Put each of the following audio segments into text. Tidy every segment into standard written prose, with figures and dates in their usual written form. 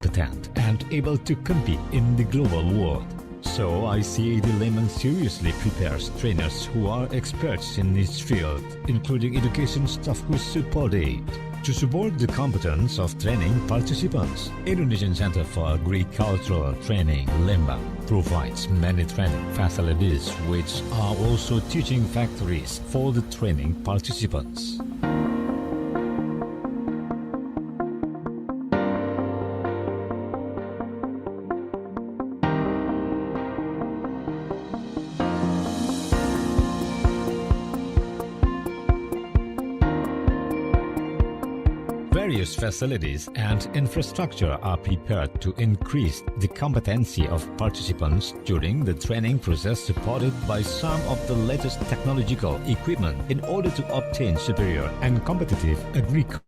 competent and able to compete in the global world. So ICAD Lembang seriously prepares trainers who are experts in this field, including education staff who support it. To support the competence of training participants, Indonesian Center for Agricultural Training Lembang provides many training facilities which are also teaching factories for the training participants. Various facilities and infrastructure are prepared to increase the competency of participants during the training process, supported by some of the latest technological equipment in order to obtain superior and competitive agriculture.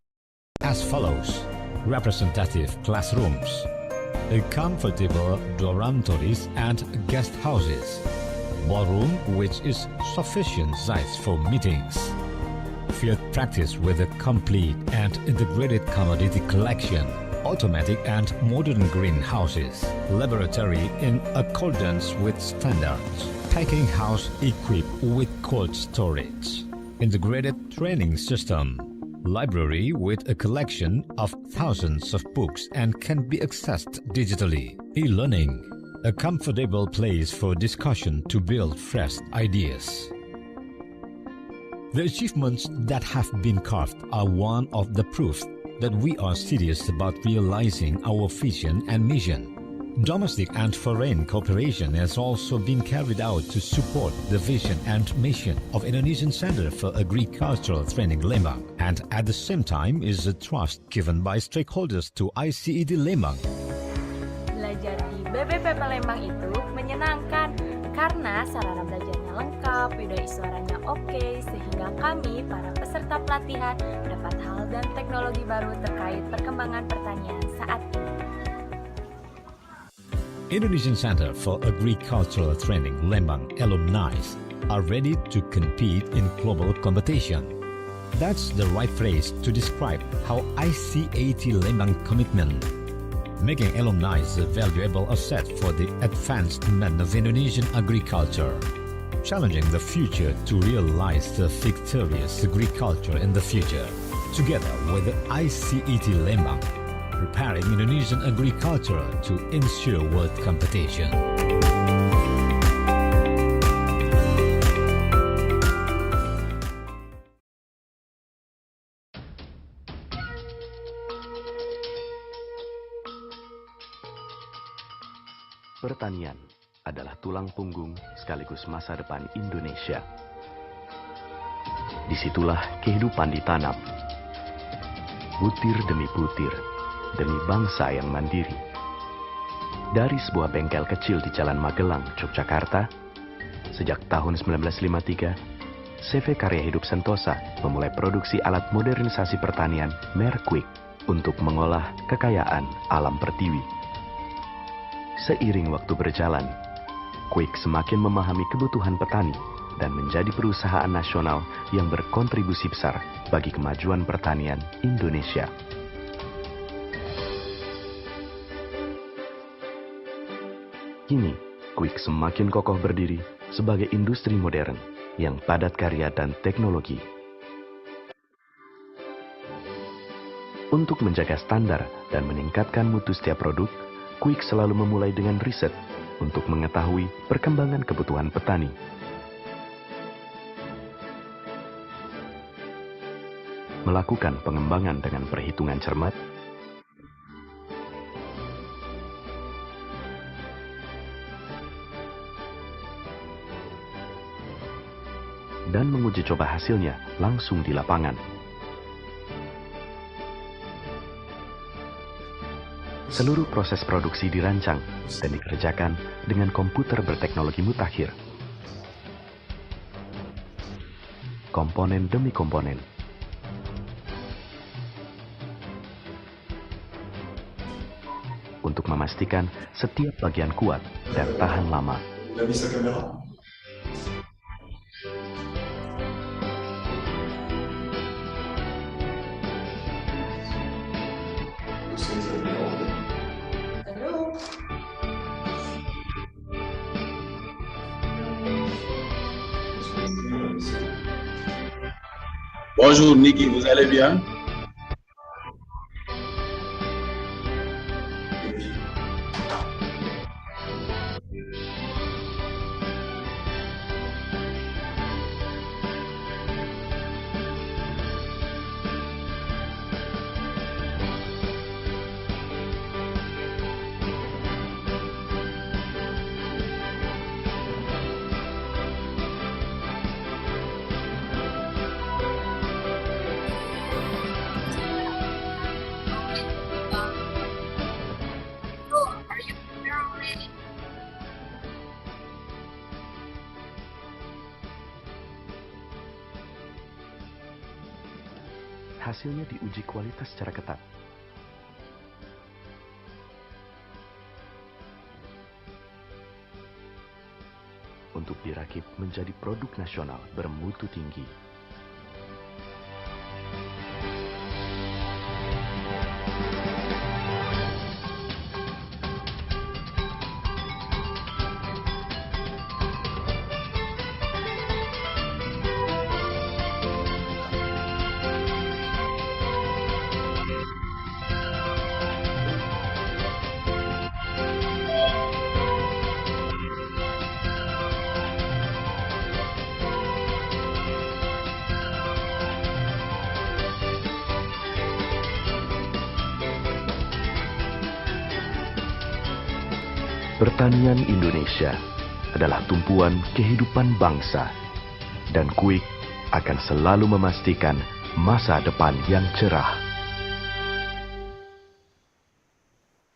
As follows: representative classrooms, a comfortable dormitories and guest houses, ballroom which is sufficient size for meetings, field practice with a complete and integrated commodity collection, automatic and modern greenhouses, laboratory in accordance with standards, packing house equipped with cold storage, integrated training system, library with a collection of thousands of books and can be accessed digitally, e-learning, a comfortable place for discussion to build fresh ideas. The achievements that have been carved are one of the proofs that we are serious about realizing our vision and mission. Domestic and foreign cooperation has also been carried out to support the vision and mission of Indonesian Center for Agricultural Training Lembang, and at the same time is a trust given by stakeholders to ICAD Lembang. Belajar di BBPP Lembang itu menyenangkan karena sarana belajarnya lengkap, budaya suaranya oke, sehingga kami, para peserta pelatihan, dapat hal dan teknologi baru terkait perkembangan pertanian saat ini. Indonesian Center for Agricultural Training Lembang alumni are ready to compete in global competition. That's the right phrase to describe how ICAD Lembang commitment, making alumni a valuable asset for the advancement of Indonesian agriculture, challenging the future to realize the victorious agriculture in the future, together with the ICAD Lembang, preparing Indonesian agriculture to ensure world competition. Pertanian adalah tulang punggung sekaligus masa depan Indonesia. Disitulah kehidupan ditanam. Butir demi butir, demi bangsa yang mandiri. Dari sebuah bengkel kecil di Jalan Magelang, Yogyakarta, sejak tahun 1953, CV Karya Hidup Sentosa memulai produksi alat modernisasi pertanian merek Quick untuk mengolah kekayaan alam pertiwi. Seiring waktu berjalan, Quick semakin memahami kebutuhan petani dan menjadi perusahaan nasional yang berkontribusi besar bagi kemajuan pertanian Indonesia. Kini, Quick semakin kokoh berdiri sebagai industri modern yang padat karya dan teknologi. Untuk menjaga standar dan meningkatkan mutu setiap produk, Quick selalu memulai dengan riset untuk mengetahui perkembangan kebutuhan petani. Melakukan pengembangan dengan perhitungan cermat, dan menguji coba hasilnya langsung di lapangan. Seluruh proses produksi dirancang dan dikerjakan dengan komputer berteknologi mutakhir. Komponen demi komponen. Untuk memastikan setiap bagian kuat dan tahan lama. Bonjour Niki, vous allez bien? Hasilnya diuji kualitas secara ketat. Untuk dirakit menjadi produk nasional bermutu tinggi. Pertanian Indonesia adalah tumpuan kehidupan bangsa, dan Kuik akan selalu memastikan masa depan yang cerah.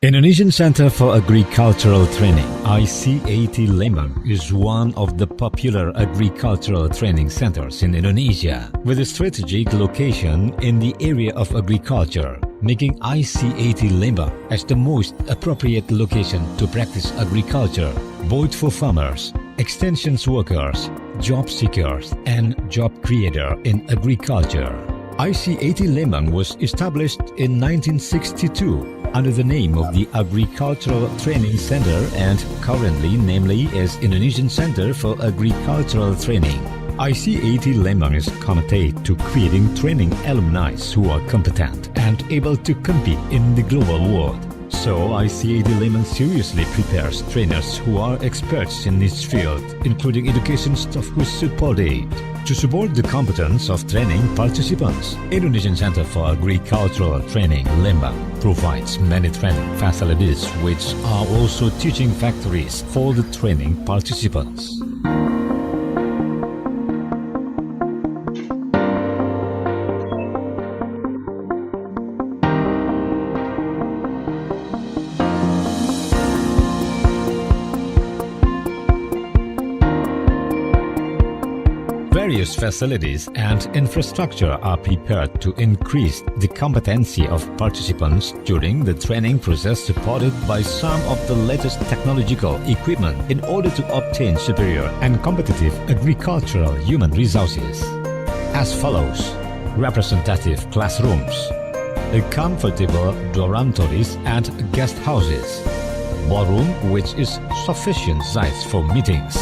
Indonesian Center for Agricultural Training, ICAT Lembang, is one of the popular agricultural training centers in Indonesia, with a strategic location in the area of agriculture, making ICAT Lembang as the most appropriate location to practice agriculture, both for farmers, extensions workers, job seekers, and job creator in agriculture. ICAT Lembang was established in 1962 under the name of the Agricultural Training Center and currently namely as Indonesian Center for Agricultural Training. ICAT Lembang is committed to creating training alumni who are competent and able to compete in the global world. So ICAT Lembang seriously prepares trainers who are experts in this field, including education staff who support it. To support the competence of training participants, Indonesian Center for Agricultural Training Lembang provides many training facilities which are also teaching factories for the training participants. Various facilities and infrastructure are prepared to increase the competency of participants during the training process, supported by some of the latest technological equipment in order to obtain superior and competitive agricultural human resources. As follows: representative classrooms, comfortable dormitories and guest houses, ballroom which is sufficient size for meetings,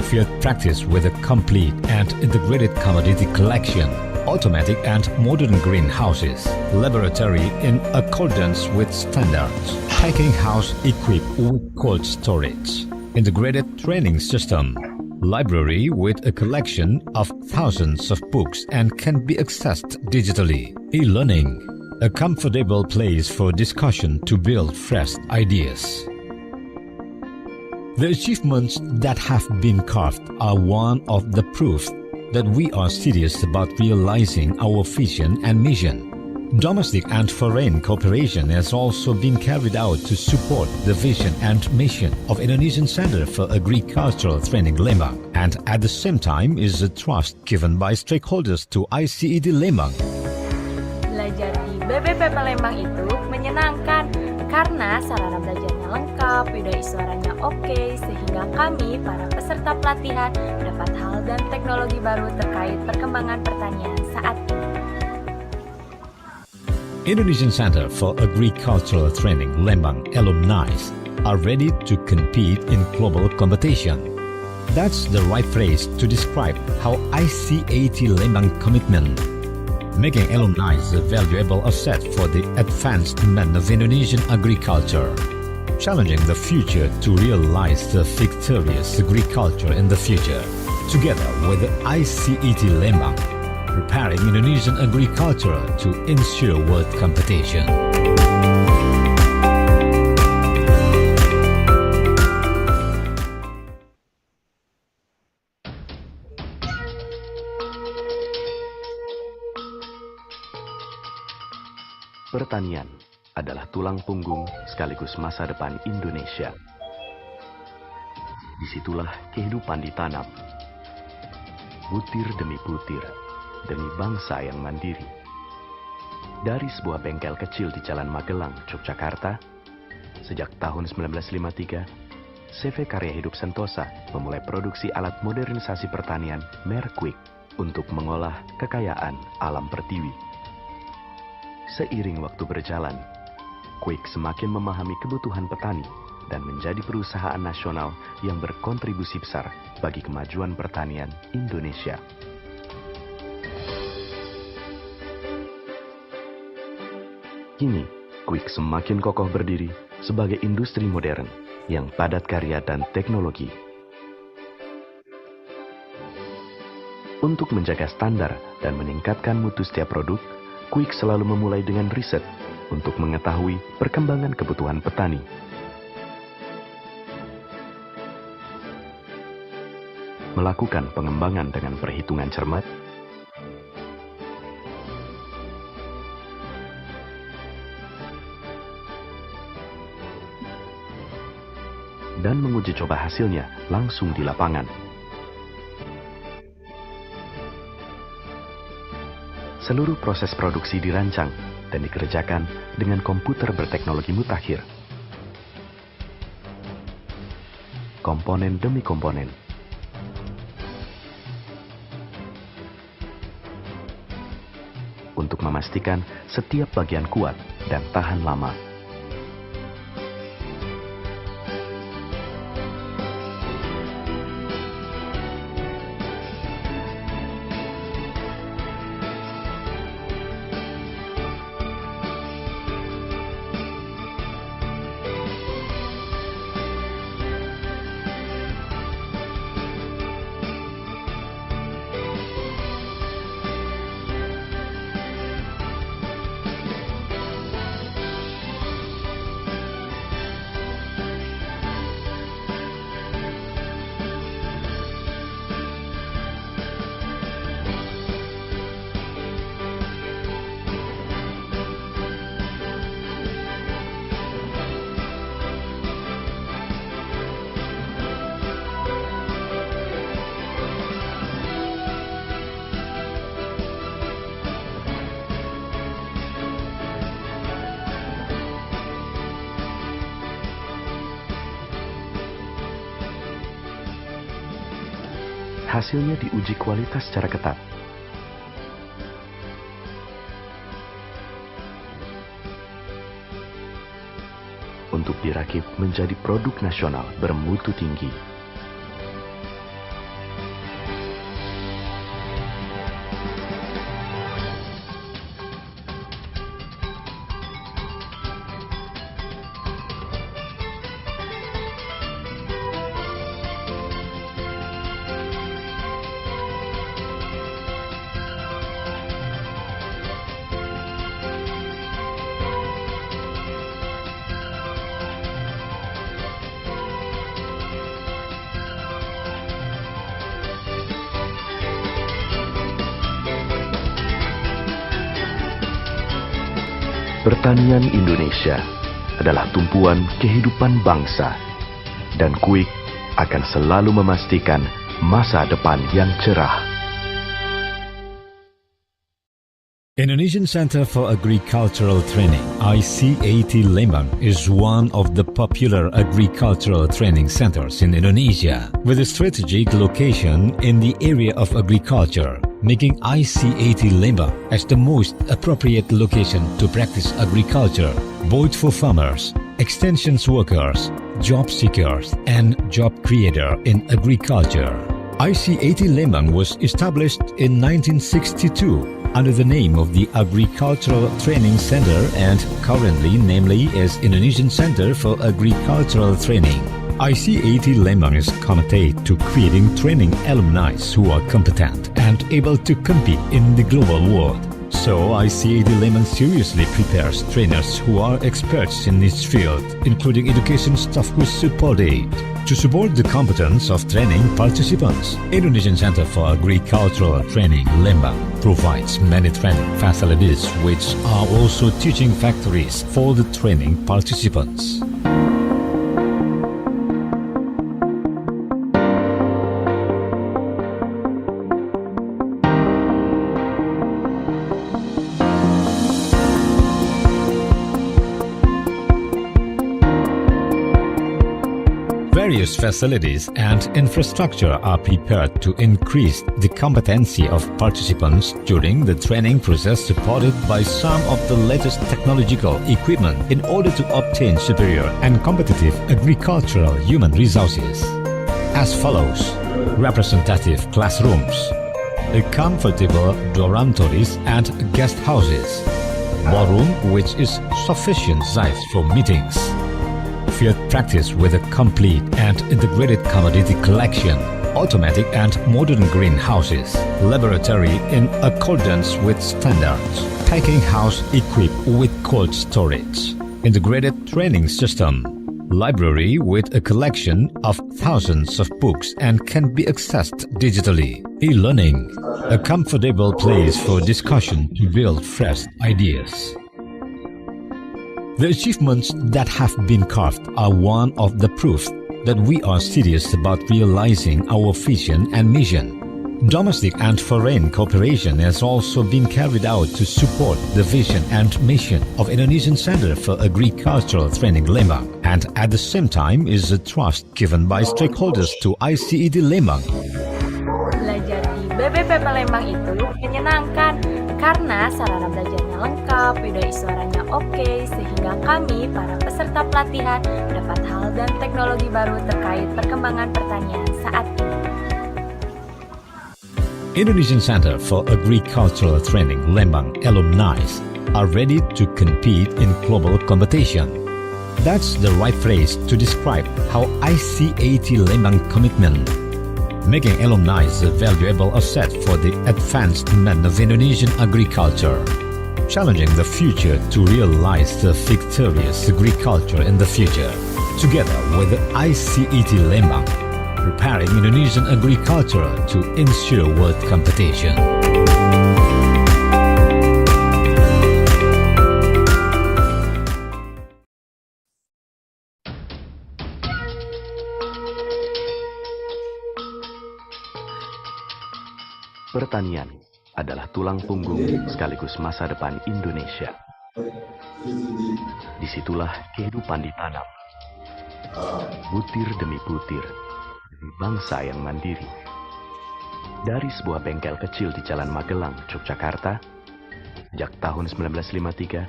field practice with a complete and integrated commodity collection, automatic and modern greenhouses, laboratory in accordance with standards, packing house equipped with cold storage, integrated training system, library with a collection of thousands of books and can be accessed digitally, e-learning, a comfortable place for discussion to build fresh ideas. The achievements that have been carved are one of the proofs that we are serious about realizing our vision and mission. Domestic and foreign cooperation has also been carried out to support the vision and mission of Indonesian Center for Agricultural Training Lembang, and at the same time is a trust given by stakeholders to ICAT Lembang. Belajar di BBPM Lembang itu menyenangkan karena sarana belajarnya lengkap, budaya suaranya oke, sehingga kami, para peserta pelatihan, dapat hal dan teknologi baru terkait perkembangan pertanian saat ini. Indonesian Center for Agricultural Training Lembang alumni are ready to compete in global competition. That's the right phrase to describe how ICAT Lembang commitment, making alumni a valuable asset for the advancement of Indonesian agriculture, challenging the future to realize the victorious agriculture in the future, together with the ICAT Lembang, preparing Indonesian agriculture to ensure world competition. Pertanian adalah tulang punggung sekaligus masa depan Indonesia. Disitulah kehidupan ditanam, butir demi butir, demi bangsa yang mandiri. Dari sebuah bengkel kecil di Jalan Magelang, Yogyakarta, sejak tahun 1953, CV Karya Hidup Sentosa memulai produksi alat modernisasi pertanian merek Quick untuk mengolah kekayaan alam pertiwi. Seiring waktu berjalan, Quick semakin memahami kebutuhan petani dan menjadi perusahaan nasional yang berkontribusi besar bagi kemajuan pertanian Indonesia. Kini, Quick semakin kokoh berdiri sebagai industri modern yang padat karya dan teknologi. Untuk menjaga standar dan meningkatkan mutu setiap produk, Quick selalu memulai dengan riset untuk mengetahui perkembangan kebutuhan petani. Melakukan pengembangan dengan perhitungan cermat, dan menguji coba hasilnya langsung di lapangan. Seluruh proses produksi dirancang dan dikerjakan dengan komputer berteknologi mutakhir. Komponen demi komponen. Untuk memastikan setiap bagian kuat dan tahan lama. Hasilnya diuji kualitas secara ketat. Untuk dirakit menjadi produk nasional bermutu tinggi. Pertanian Indonesia adalah tumpuan kehidupan bangsa, dan Quick akan selalu memastikan masa depan yang cerah. Indonesian Center for Agricultural Training, ICAT Lembang, is one of the popular agricultural training centers in Indonesia, with a strategic location in the area of agriculture, making ICAT Lembang as the most appropriate location to practice agriculture, both for farmers, extensions workers, job seekers, and job creator in agriculture. ICAT Lembang was established in 1962 under the name of the Agricultural Training Center and currently namely as Indonesian Center for Agricultural Training. ICAT Lembang is committed to creating training alumni who are competent and able to compete in the global world. So ICAT Lembang seriously prepares trainers who are experts in this field, including education staff who support it. To support the competence of training participants, Indonesian Center for Agricultural Training Lembang provides many training facilities which are also teaching factories for the training participants. Various facilities and infrastructure are prepared to increase the competency of participants during the training process, supported by some of the latest technological equipment in order to obtain superior and competitive agricultural human resources. As follows: representative classrooms, comfortable dormitories and guest houses, ballroom which is sufficient size for meetings, field practice with a complete and integrated commodity collection, automatic and modern greenhouses, laboratory in accordance with standards, packing house equipped with cold storage, integrated training system, library with a collection of thousands of books and can be accessed digitally, e-learning, a comfortable place for discussion to build fresh ideas. The achievements that have been carved are one of the proofs that we are serious about realizing our vision and mission. Domestic and foreign cooperation has also been carried out to support the vision and mission of Indonesian Center for Agricultural Training Lembang, and at the same time is a trust given by stakeholders to ICAT Lembang. Belajar di BBP Lembang itu menyenangkan karena sarana belajarnya lengkap, budaya suaranya oke, sehingga kami, para peserta pelatihan, dapat hal dan teknologi baru terkait perkembangan pertanian saat ini. Indonesian Center for Agricultural Training Lembang alumni are ready to compete in global competition. That's the right phrase to describe how ICAT Lembang commitment, making alumni a valuable asset for the advancement of Indonesian agriculture, challenging the future to realize the victorious agriculture in the future, together with the ICAT Lembang, preparing Indonesian agriculture to ensure world competition. Pertanian adalah tulang punggung sekaligus masa depan Indonesia. Disitulah kehidupan ditanam, butir demi butir, demi bangsa yang mandiri. Dari sebuah bengkel kecil di Jalan Magelang, Yogyakarta, sejak tahun 1953,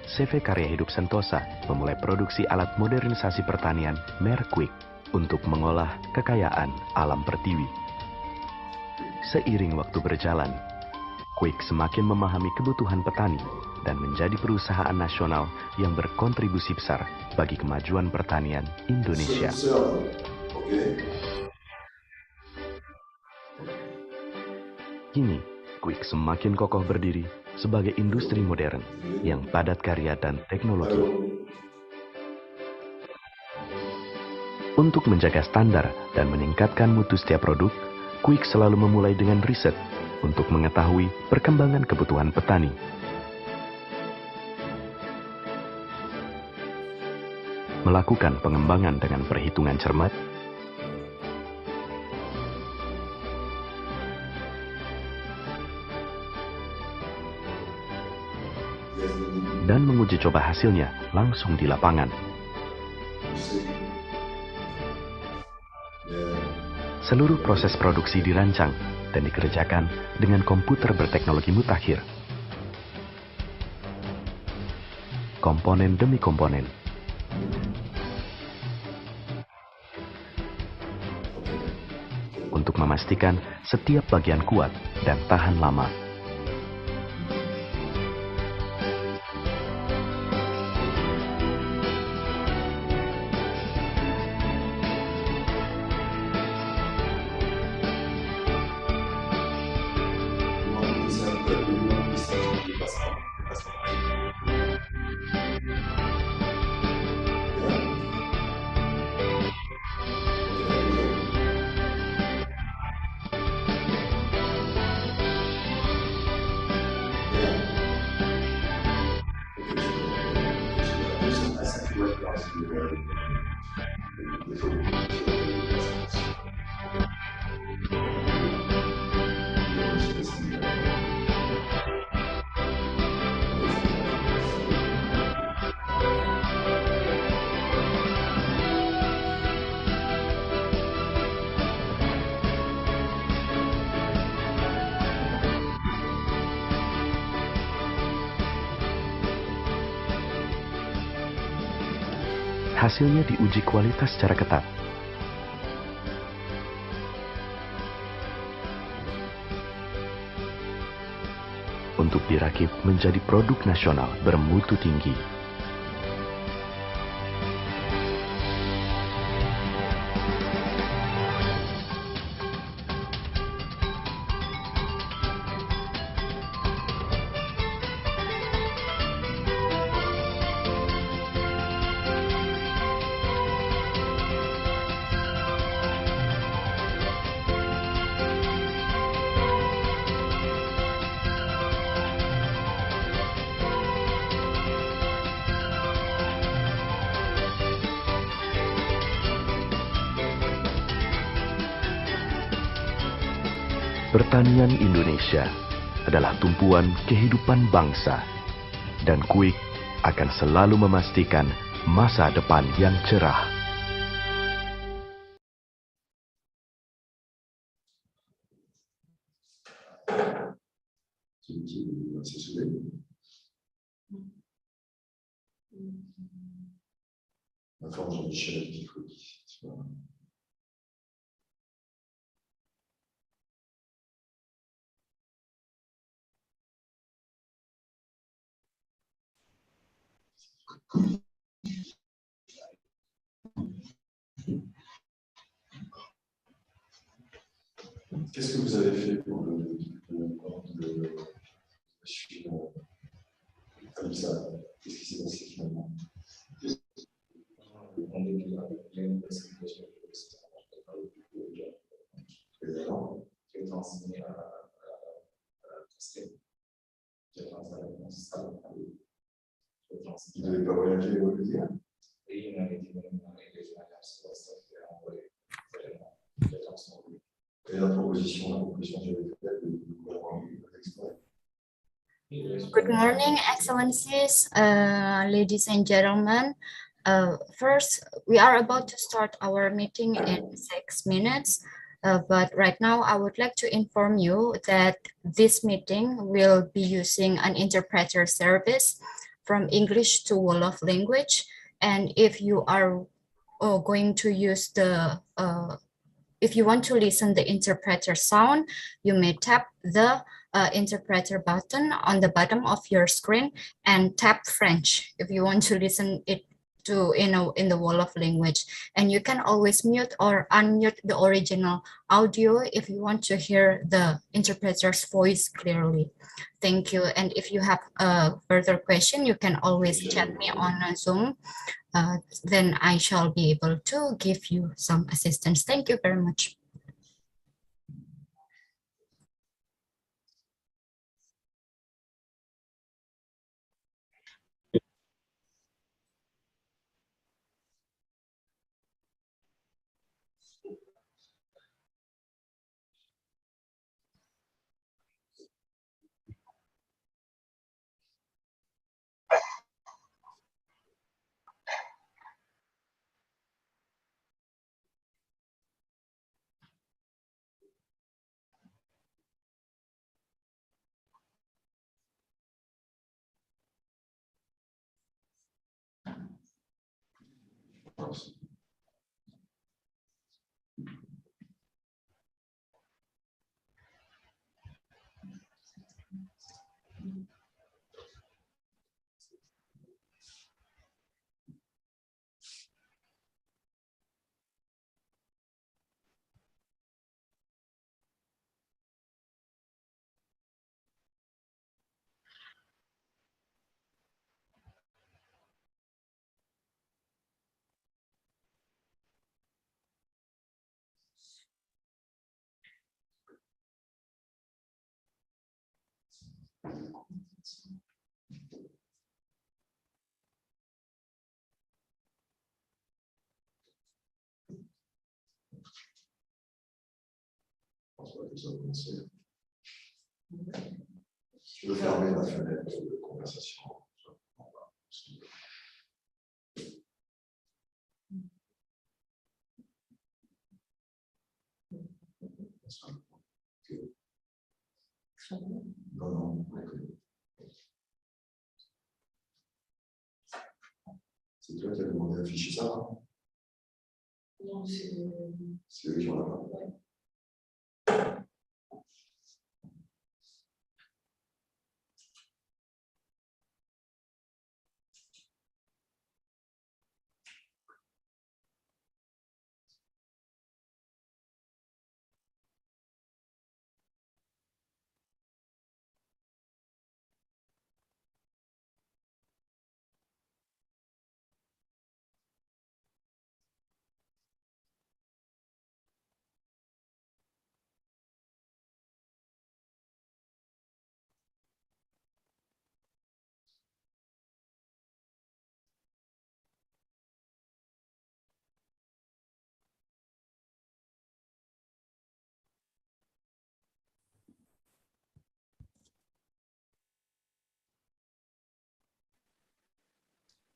CV Karya Hidup Sentosa memulai produksi alat modernisasi pertanian merek Quick untuk mengolah kekayaan alam pertiwi. Seiring waktu berjalan, Quick semakin memahami kebutuhan petani dan menjadi perusahaan nasional yang berkontribusi besar bagi kemajuan pertanian Indonesia. Kini, Quick semakin kokoh berdiri sebagai industri modern yang padat karya dan teknologi. Untuk menjaga standar dan meningkatkan mutu setiap produk, Quick selalu memulai dengan riset untuk mengetahui perkembangan kebutuhan petani. Melakukan pengembangan dengan perhitungan cermat, dan menguji coba hasilnya langsung di lapangan. Seluruh proses produksi dirancang dan dikerjakan dengan komputer berteknologi mutakhir. Komponen demi komponen, untuk memastikan setiap bagian kuat dan tahan lama. Hasilnya diuji kualitas secara ketat. Untuk dirakit menjadi produk nasional bermutu tinggi. Pertanian Indonesia adalah tumpuan kehidupan bangsa, dan Kwik akan selalu memastikan masa depan yang cerah. Qu'est-ce que vous avez fait pour suivre comme ça? Qu'est-ce qui s'est passé finalement? Vous n'avez pas voyagé au désert? Et la proposition que j'avais faite de l'explorer. Good morning, Excellencies, ladies and gentlemen. First, we are about to start our meeting in 6 minutes, but right now I would like to inform you that this meeting will be using an interpreter service from English to Wolof language. And if you are going to use the if you want to listen the interpreter sound, you may tap the interpreter button on the bottom of your screen and tap French if you want to listen it to in the Wolof language. And you can always mute or unmute the original audio if you want to hear the interpreter's voice clearly. Thank you. And if you have a further question, you can always chat me on Zoom. Then I shall be able to give you some assistance. Thank you very much. Tu veux fermer la fenêtre de conversation? Non, non. C'est toi qui as demandé d'afficher ça, hein? Non, c'est eux qui ont la main.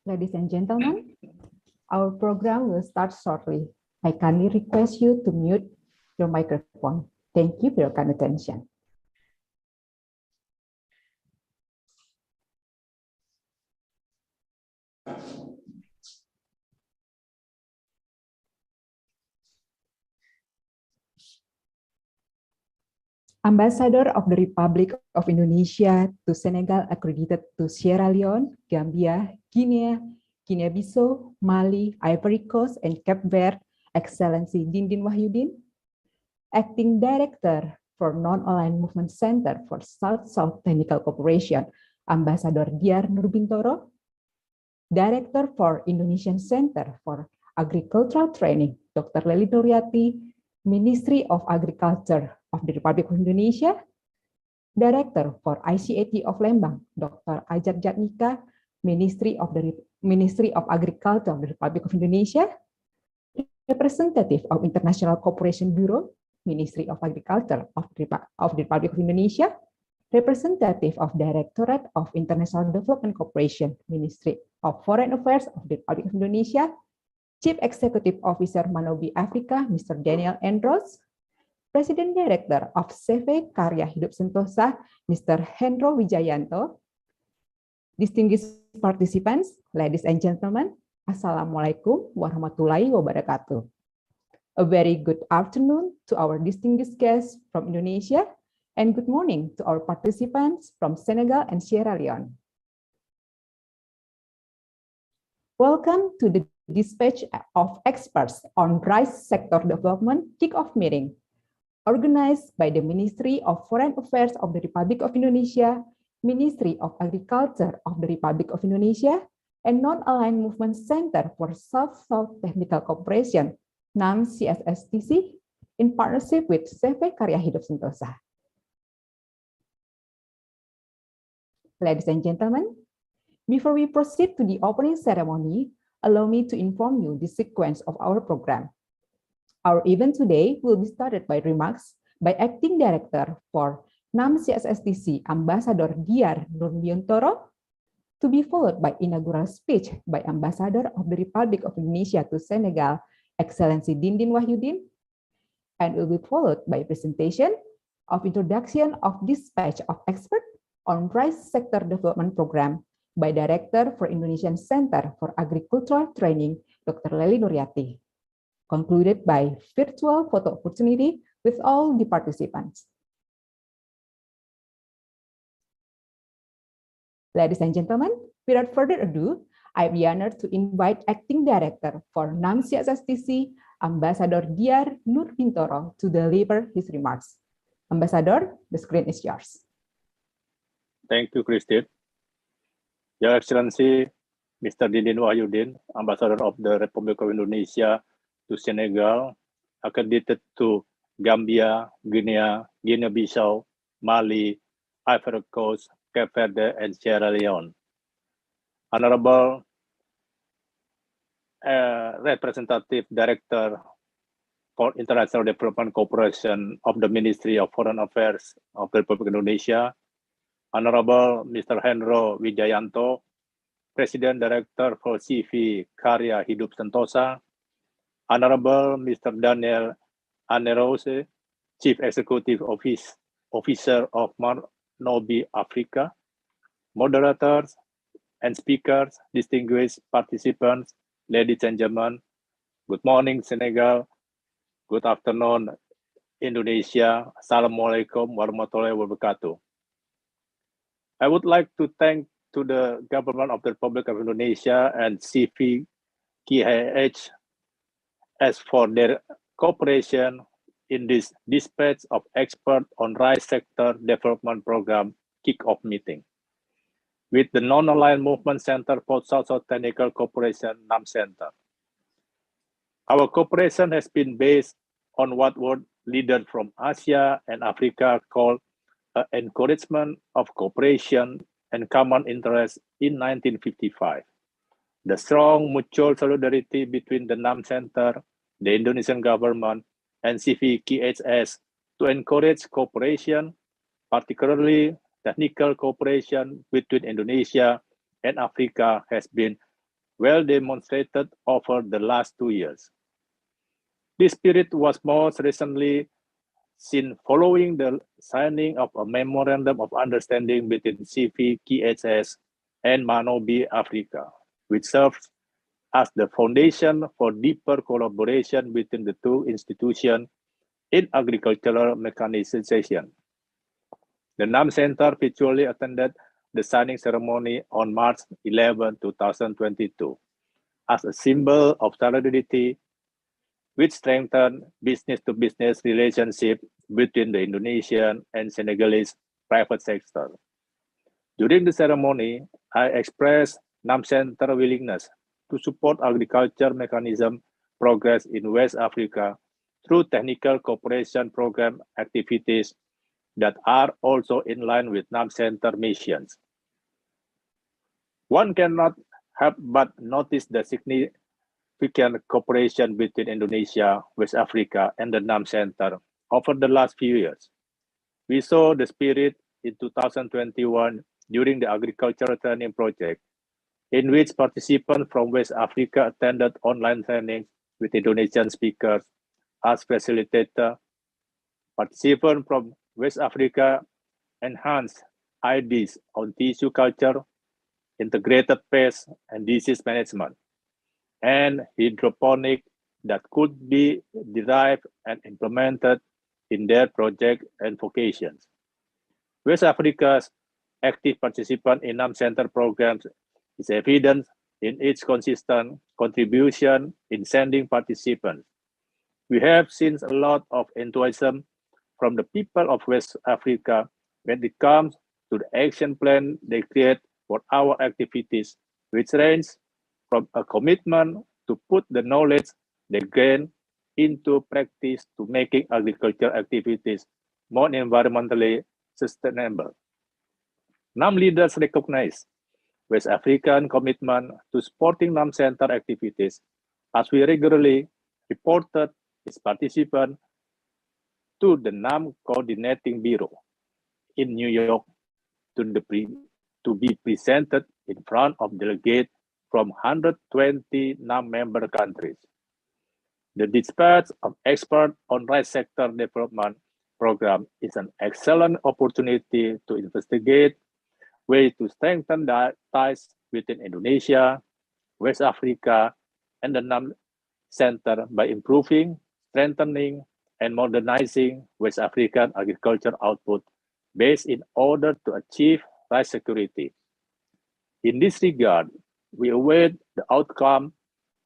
Ladies and gentlemen, our program will start shortly. I kindly request you to mute your microphone. Thank you for your kind attention. Ambassador of the Republic of Indonesia to Senegal accredited to Sierra Leone, Gambia, Guinea-Bissau, Mali, Ivory Coast, and Cape Verde, Excellency Dindin Wahyudin, Acting Director for Non-Aligned Movement Center for South-South Technical Cooperation, Ambassador Diar Nurbintoro, Director for Indonesian Center for Agricultural Training, Dr. Lely Nuryati, Ministry of Agriculture of the Republic of Indonesia, Director for ICAT of Lembang, Dr. Ajat Jatnika, Ministry of Agriculture of the Republic of Indonesia, Representative of International Cooperation Bureau, Ministry of Agriculture of the Republic of Indonesia, Representative of Directorate of International Development Cooperation, Ministry of Foreign Affairs of the Republic of Indonesia, Chief Executive Officer Manobi Africa, Mr. Daniel Andros, President Director of CV Karya Hidup Sentosa, Mr. Hendro Wijayanto, distinguished participants, ladies and gentlemen, Assalamualaikum warahmatullahi wabarakatuh. A very good afternoon to our distinguished guests from Indonesia, and good morning to our participants from Senegal and Sierra Leone. Welcome to the Dispatch of Experts on Rice Sector Development Kick-Off Meeting, organized by the Ministry of Foreign Affairs of the Republic of Indonesia, Ministry of Agriculture of the Republic of Indonesia, and Non-Aligned Movement Center for South-South Technical Cooperation, NAM CSSTC, in partnership with CV Karya Hidup Sentosa. Ladies and gentlemen, before we proceed to the opening ceremony, allow me to inform you the sequence of our program. Our event today will be started by remarks by Acting Director for NAM CSSTC, Ambassador Diar Nurbintoro, to be followed by inaugural speech by Ambassador of the Republic of Indonesia to Senegal, Excellency Dindin Wahyudin, and will be followed by presentation of introduction of Dispatch of Experts on Rice Sector Development Program by Director for Indonesian Center for Agricultural Training, Dr. Lely Nuryati, concluded by virtual photo opportunity with all the participants. Ladies and gentlemen, without further ado, I am honored to invite Acting Director for NAM CSSTC, Ambassador Diar Nurbintoro, to deliver his remarks. Ambassador, the screen is yours. Thank you, Christine. Your Excellency, Mr. Dindin Wahyudin, Ambassador of the Republic of Indonesia to Senegal, accredited to Gambia, Guinea-Bissau, Mali, Ivory Coast, Cape Verde, and Sierra Leone. Honorable Representative Director for International Development Cooperation of the Ministry of Foreign Affairs of the Republic of Indonesia, Honorable Mr. Hendro Wijayanto, President Director for CV Karya Hidup Sentosa, Honorable Mr. Daniel Anerose, Chief Executive Officer of Manobi Africa, moderators and speakers, distinguished participants, ladies and gentlemen, good morning Senegal, good afternoon Indonesia, Assalamualaikum warahmatullahi wabarakatuh. I would like to thank to the government of the Republic of Indonesia and CVKH as for their cooperation in this dispatch of expert on rice sector development program kick-off meeting with the Non-Aligned Movement Center for South-South Technical Cooperation NAM Center. Our cooperation has been based on what world leaders from Asia and Africa call an encouragement of cooperation and common interest in 1955. The strong mutual solidarity between the NAM Center, the Indonesian government, and CVKHS to encourage cooperation, particularly technical cooperation between Indonesia and Africa, has been well demonstrated over the last 2 years. This spirit was most recently seen following the signing of a memorandum of understanding between CVKHS and Manobi Africa, which serves as the foundation for deeper collaboration between the two institutions in agricultural mechanization. The NAM Center virtually attended the signing ceremony on March 11, 2022, as a symbol of solidarity, which strengthened business-to-business relationship between the Indonesian and Senegalese private sector. During the ceremony, I expressed NAM Center willingness to support agriculture mechanism progress in West Africa through technical cooperation program activities that are also in line with NAM Center missions. One cannot help but notice the significant cooperation between Indonesia, West Africa, and the NAM Center over the last few years. We saw the spirit in 2021 during the agricultural training project, in which participants from West Africa attended online training with Indonesian speakers as facilitator. Participants from West Africa enhanced ideas on tissue culture, integrated pest and disease management, and hydroponic that could be derived and implemented in their project and vocations. West Africa's active participation in NAM Center programs is evident in its consistent contribution in sending participants. We have seen a lot of enthusiasm from the people of West Africa when it comes to the action plan they create for our activities, which range from a commitment to put the knowledge they gain into practice to making agricultural activities more environmentally sustainable. NAM leaders recognize West African commitment to supporting NAM Center activities, as we regularly reported its participants to the NAM Coordinating Bureau in New York to be presented in front of delegates from 120 NAM member countries. The dispatch of experts on rice sector development program is an excellent opportunity to investigate ways to strengthen the ties between Indonesia, West Africa, and the NAM Center by improving, strengthening, and modernizing West African agriculture output base in order to achieve rice security. In this regard, we await the outcome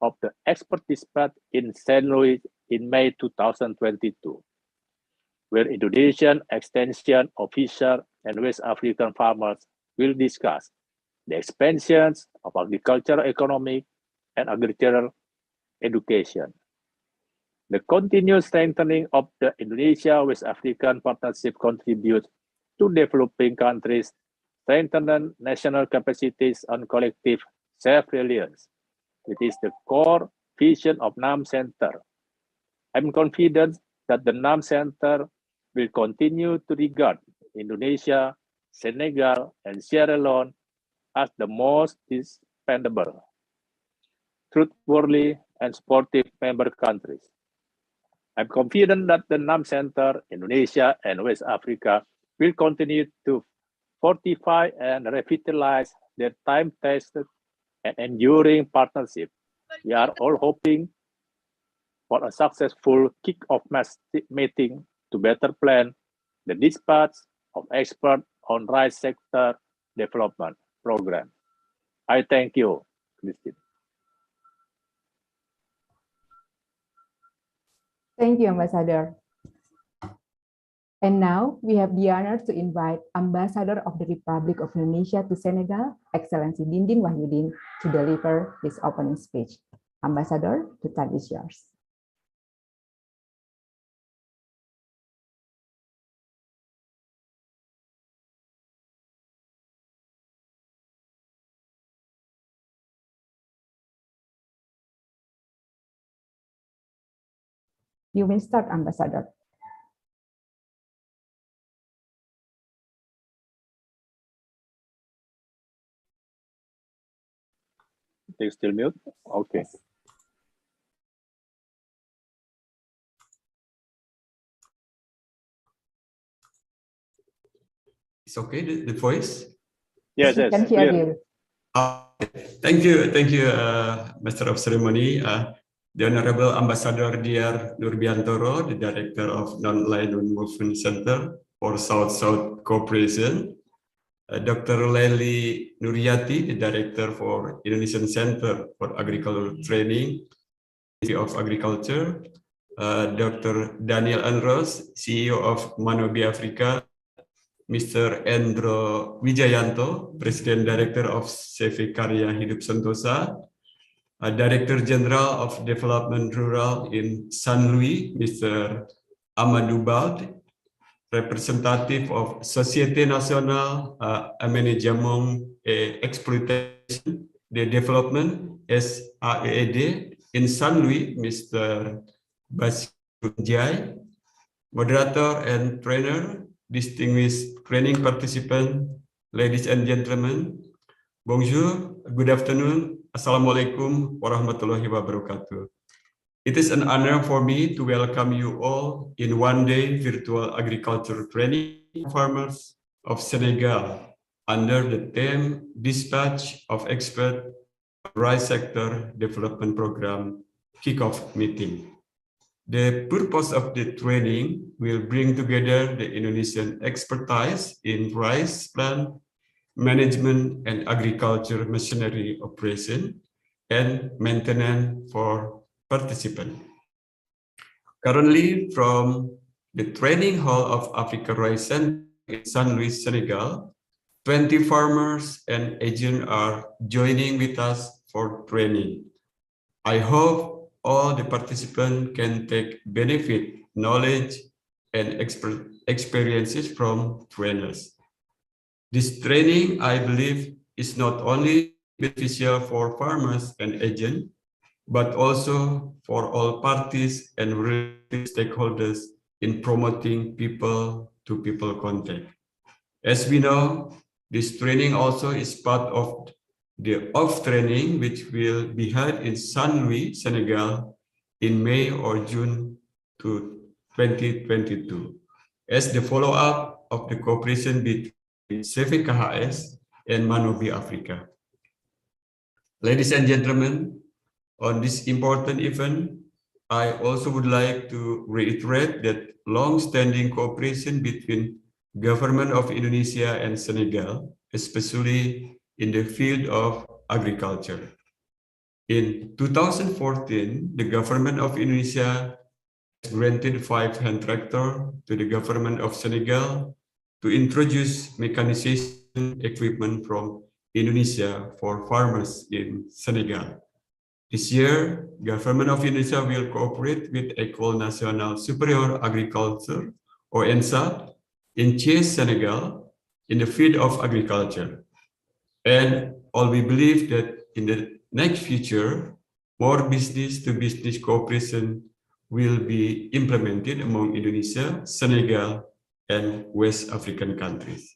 of the expert dispatch in St. Louis in May 2022, where Indonesian extension officer and West African farmers will discuss the expansions of agricultural economic and agricultural education. The continued strengthening of the Indonesia-West African partnership contributes to developing countries' strengthen national capacities on collective self-reliance. It is the core vision of NAM Center. I'm confident that the NAM Center will continue to regard Indonesia, Senegal, and Sierra Leone as the most dependable, trustworthy, and supportive member countries. I'm confident that the NAM Center, Indonesia, and West Africa will continue to fortify and revitalize their time-tested and enduring partnership. We are all hoping for a successful kick-off meeting to better plan the dispatch of experts on rice sector development program. I thank you, Christine. Thank you, Ambassador. And now we have the honor to invite Ambassador of the Republic of Indonesia to Senegal, Excellency Dindin Wahyudin, to deliver his opening speech. Ambassador, the time is yours. You may start, Ambassador. They still mute? Okay. It's okay, the voice? Yes, yes, can hear you. Thank you, Master of Ceremony, the Honorable Ambassador Dr. Nurbiantoro, the Director of Non-Aligned Movement Center for South-South Cooperation, Dr. Lely Nuryati, the Director for Indonesian Center for Agricultural Training of Agriculture, Dr. Daniel Andros, CEO of Manobi Africa, Mr. Endro Wijayanto, President Director of CV Karya Hidup Sentosa, Director General of Development Rural in San Luis, Mr. Amadou Bald, representative of Société Nationale Aménagement et Exploitation de Développement, SAED, in San Luis, Mr. Bassirou Ndiaye, moderator and trainer, distinguished training participants, ladies and gentlemen, bonjour, good afternoon, assalamualaikum warahmatullahi wabarakatuh. It is an honor for me to welcome you all in one-day virtual agriculture training for farmers of Senegal under the theme Dispatch of Expert Rice Sector Development Program Kickoff Meeting. The purpose of the training will bring together the Indonesian expertise in rice plant management and agriculture machinery operation and maintenance for participants. Currently, from the training hall of Africa Rice Center in San Luis, Senegal, 20 farmers and agents are joining with us for training. I hope all the participants can take benefit, knowledge, and experiences from trainers. This training, I believe, is not only beneficial for farmers and agents, but also for all parties and related stakeholders in promoting people-to-people contact. As we know, this training also is part of the off training, which will be held in San Luis, Senegal, in May or June 2022, as the follow-up of the cooperation between CVKHS and Manobi Africa. Ladies and gentlemen, on this important event, I also would like to reiterate that long-standing cooperation between Government of Indonesia and Senegal, especially in the field of agriculture. In 2014, the Government of Indonesia granted 5 hand tractors to the Government of Senegal to introduce mechanization equipment from Indonesia for farmers in Senegal. This year, Government of Indonesia will cooperate with École Nationale Supérieure Agriculture, or ENSA, in Thiès, Senegal, in the field of agriculture. And all we believe that in the next future, more business-to-business cooperation will be implemented among Indonesia, Senegal, and West African countries.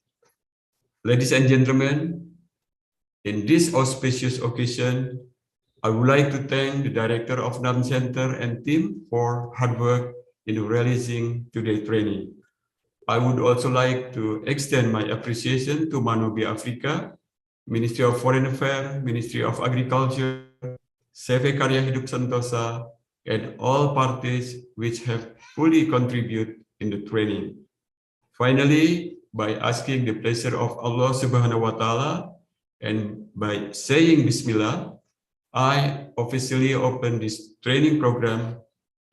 Ladies and gentlemen, in this auspicious occasion, I would like to thank the Director of NAM Center and team for hard work in realizing today's training. I would also like to extend my appreciation to Manobi Africa, Ministry of Foreign Affairs, Ministry of Agriculture, CV Karya Hidup Sentosa, and all parties which have fully contributed in the training. Finally, by asking the pleasure of Allah Subhanahu wa Ta'ala and by saying Bismillah, I officially open this training program.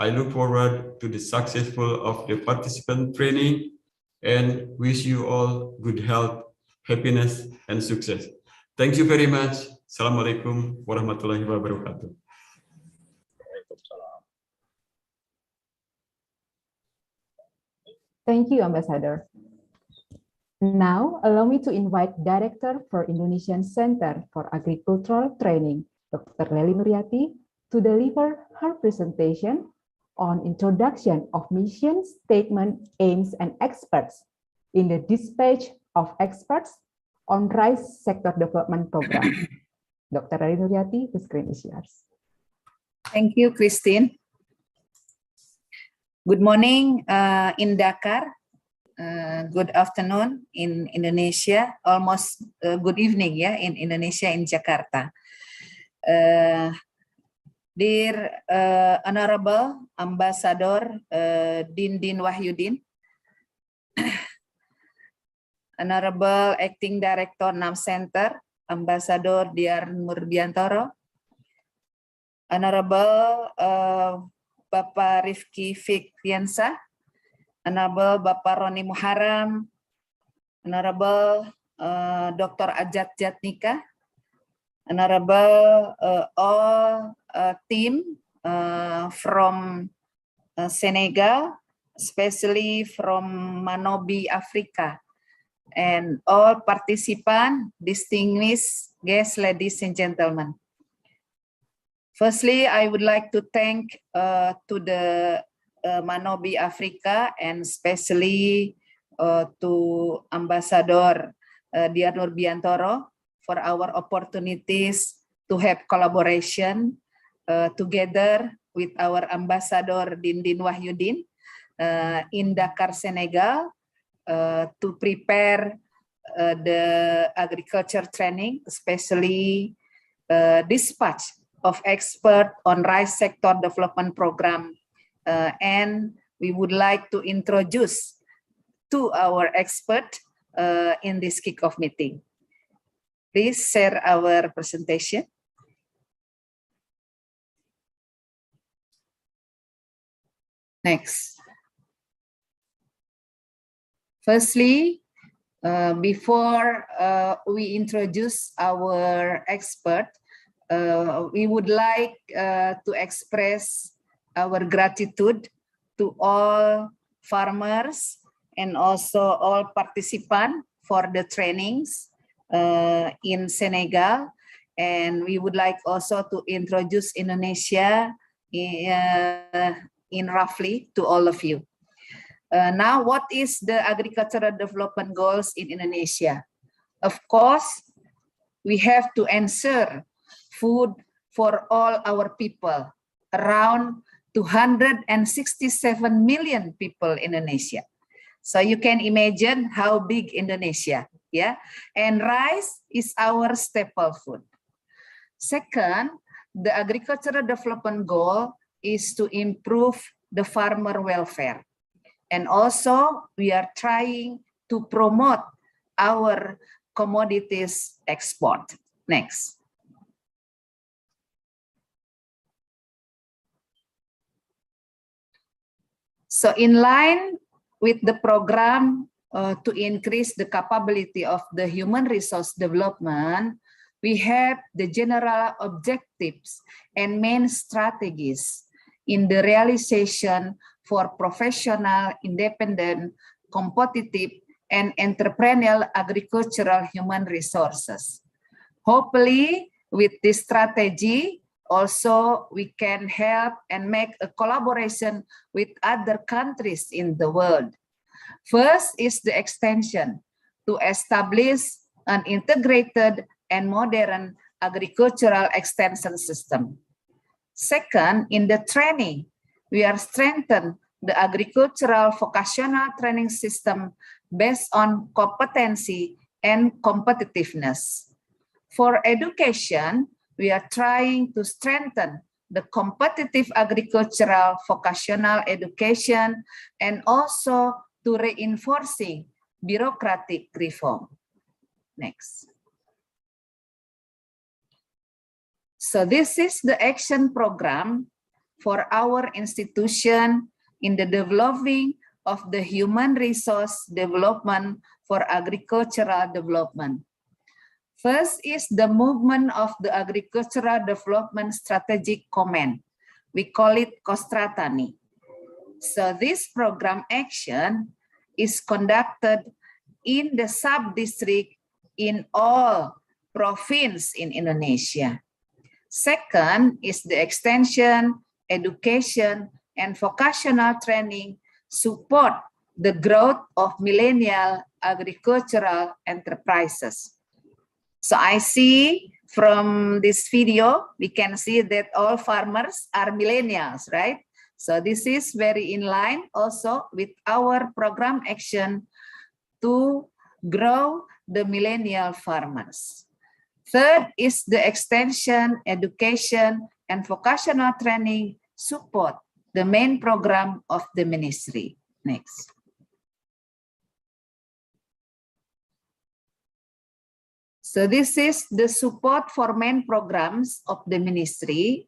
I look forward to the successful of the participant training and wish you all good health, happiness, and success. Thank you very much. Assalamualaikum warahmatullahi wabarakatuh. Thank you, Ambassador. Now, allow me to invite Director for Indonesian Center for Agricultural Training, Dr. Lely Nuriati, to deliver her presentation on introduction of mission statement, aims, and experts in the dispatch of experts on rice sector development program. Dr. Lely Nuriati, the screen is yours. Thank you, Christine. Good morning in Dakar. Good afternoon in Indonesia. Almost good evening, yeah, in Indonesia, in Jakarta. Dear Honorable Ambassador Dindin Wahyudin, Honorable Acting Director NAM Center, Ambassador Diar Nurbiantoro, Honorable Bapak Rifki Fikriansa, Honorable Bapak Roni Muharram, Honorable Dr. Ajat Jatnika, Honorable all team from Senegal, especially from Manobi Africa, and all participants, distinguished guests, ladies and gentlemen. Firstly, I would like to thank to the Manobi Africa and especially to Ambassador Diar Nurbiantoro for our opportunities to have collaboration together with our Ambassador Dindin Wahyudin in Dakar, Senegal, to prepare the agriculture training, especially dispatch of expert on rice sector development program. And we would like to introduce to our expert in this kickoff meeting. Please share our presentation. Next. Firstly, before we introduce our expert, we would like to express our gratitude to all farmers and also all participants for the trainings in Senegal. And we would like also to introduce Indonesia in roughly to all of you. Now, what is the agricultural development goals in Indonesia? Of course, we have to ensure food for all our people, around 267 million people in Indonesia. So you can imagine how big Indonesia, yeah? And rice is our staple food. Second, the agricultural development goal is to improve the farmer welfare. And also, we are trying to promote our commodities export. Next. So in line with the program to increase the capability of the human resource development, we have the general objectives and main strategies in the realization for professional, independent, competitive, and entrepreneurial agricultural human resources. Hopefully, with this strategy, also we can help and make a collaboration with other countries in the world. First is the extension to establish an integrated and modern agricultural extension system. Second, in the training, we are strengthening the agricultural vocational training system based on competency and competitiveness. For education, we are trying to strengthen the competitive agricultural vocational education and also to reinforcing bureaucratic reform. Next. So this is the action program for our institution in the developing of the human resource development for agricultural development. First is the movement of the Agricultural Development Strategic Command. We call it Kostratani. So this program action is conducted in the sub-district in all provinces in Indonesia. Second is the extension, education, and vocational training support the growth of millennial agricultural enterprises. So I see from this video, we can see that all farmers are millennials, right? So this is very in line also with our program action to grow the millennial farmers. Third is the extension, education, and vocational training support the main program of the ministry. Next. So this is the support for main programs of the ministry.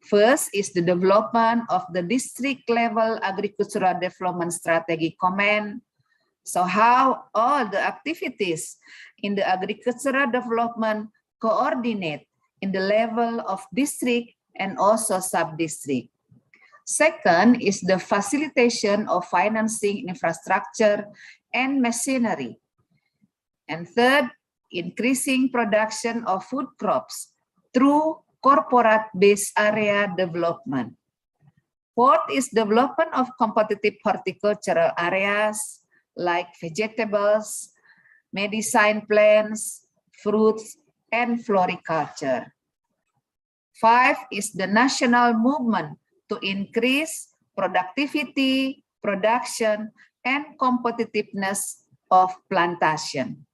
First is the development of the district level agricultural development strategy command. So how all the activities in the agricultural development coordinate in the level of district and also sub-district. Second is the facilitation of financing infrastructure and machinery. And third, increasing production of food crops through corporate-based area development. Fourth is development of competitive horticultural areas like vegetables, medicine plants, fruits, and floriculture. Five is the national movement to increase productivity, production, and competitiveness of plantation.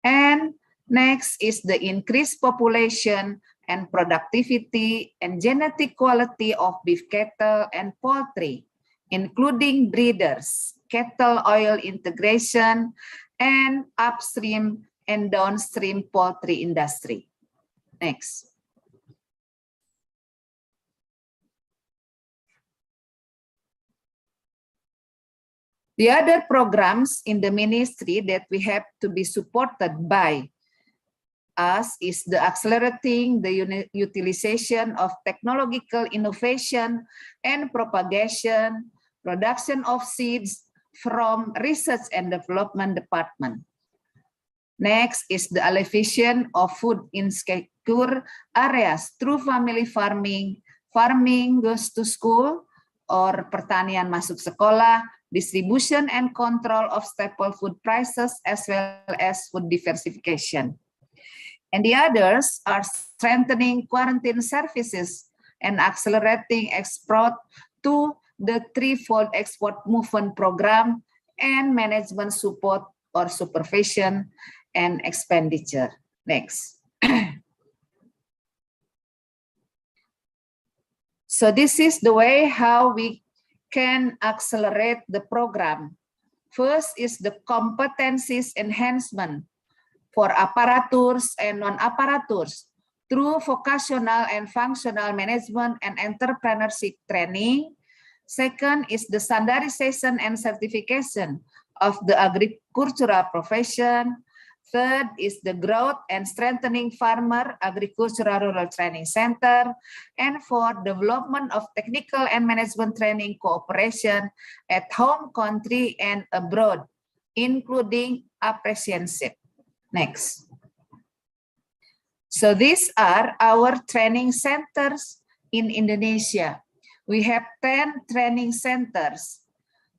And next is the increased population and productivity and genetic quality of beef cattle and poultry, including breeders, cattle oil integration, and upstream and downstream poultry industry. Next. The other programs in the ministry that we have to be supported by us is the accelerating the utilization of technological innovation and propagation, production of seeds from research and development department. Next is the alleviation of food insecure areas through family farming, farming goes to school, or pertanian masuk sekolah, distribution and control of staple food prices, as well as food diversification. And the others are strengthening quarantine services and accelerating export to the threefold export movement program and management support or supervision and expenditure. Next. So this is the way how we can accelerate the program. First is the competencies enhancement for apparaturs and non-apparaturs through vocational and functional management and entrepreneurship training. Second is the standardization and certification of the agricultural profession. Third is the growth and strengthening farmer agricultural rural training center. And fourth, development of technical and management training cooperation at home country and abroad including apprenticeship. Next. So these are our training centers in Indonesia. We have 10 training centers.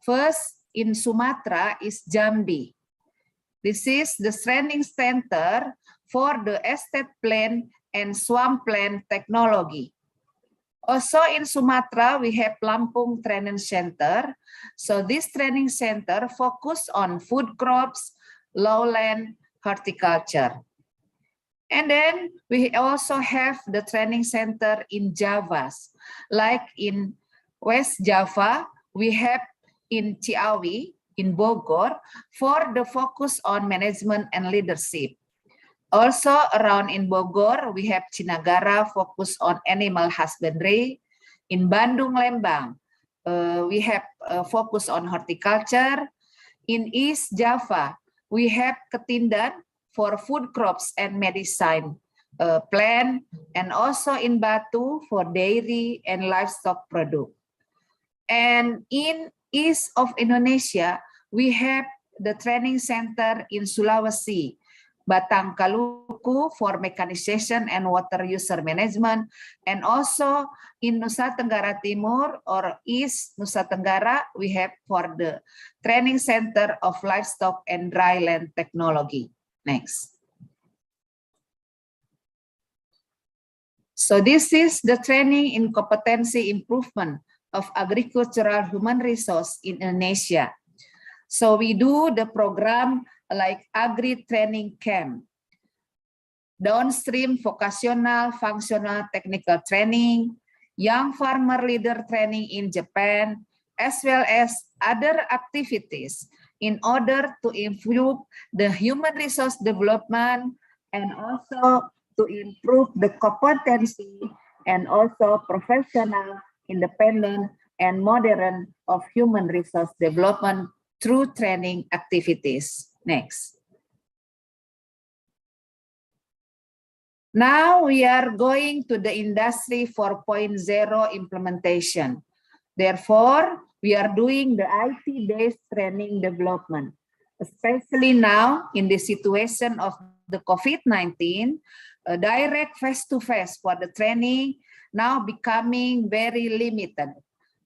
First, in Sumatra is Jambi. This is the training center for the estate plan and swampland technology. Also in Sumatra, we have Lampung Training Center. So this training center focus on food crops, lowland horticulture. And then we also have the training center in Java. Like in West Java, we have in Ciawi, in Bogor, for the focus on management and leadership. Also around in Bogor, we have Cinagara, focus on animal husbandry. In Bandung, Lembang, we have focus on horticulture. In East Java, we have Ketindan for food crops and medicine plant, and also in Batu for dairy and livestock product. And in East of Indonesia, we have the training center in Sulawesi, Batang Kaluku for mechanization and water user management, and also in Nusa Tenggara Timur or East Nusa Tenggara, we have for the training center of livestock and dryland technology. Next. So this is the training in competency improvement of agricultural human resource in Indonesia. So we do the program like agri training camp, downstream vocational, functional, technical training, young farmer leader training in Japan, as well as other activities in order to improve the human resource development and also to improve the competency and also professional, independent, and modern of human resource development through training activities. Next. Now we are going to the Industry 4.0 implementation. Therefore, we are doing the IT-based training development, especially now in the situation of the COVID-19, direct face-to-face for the training now becoming very limited.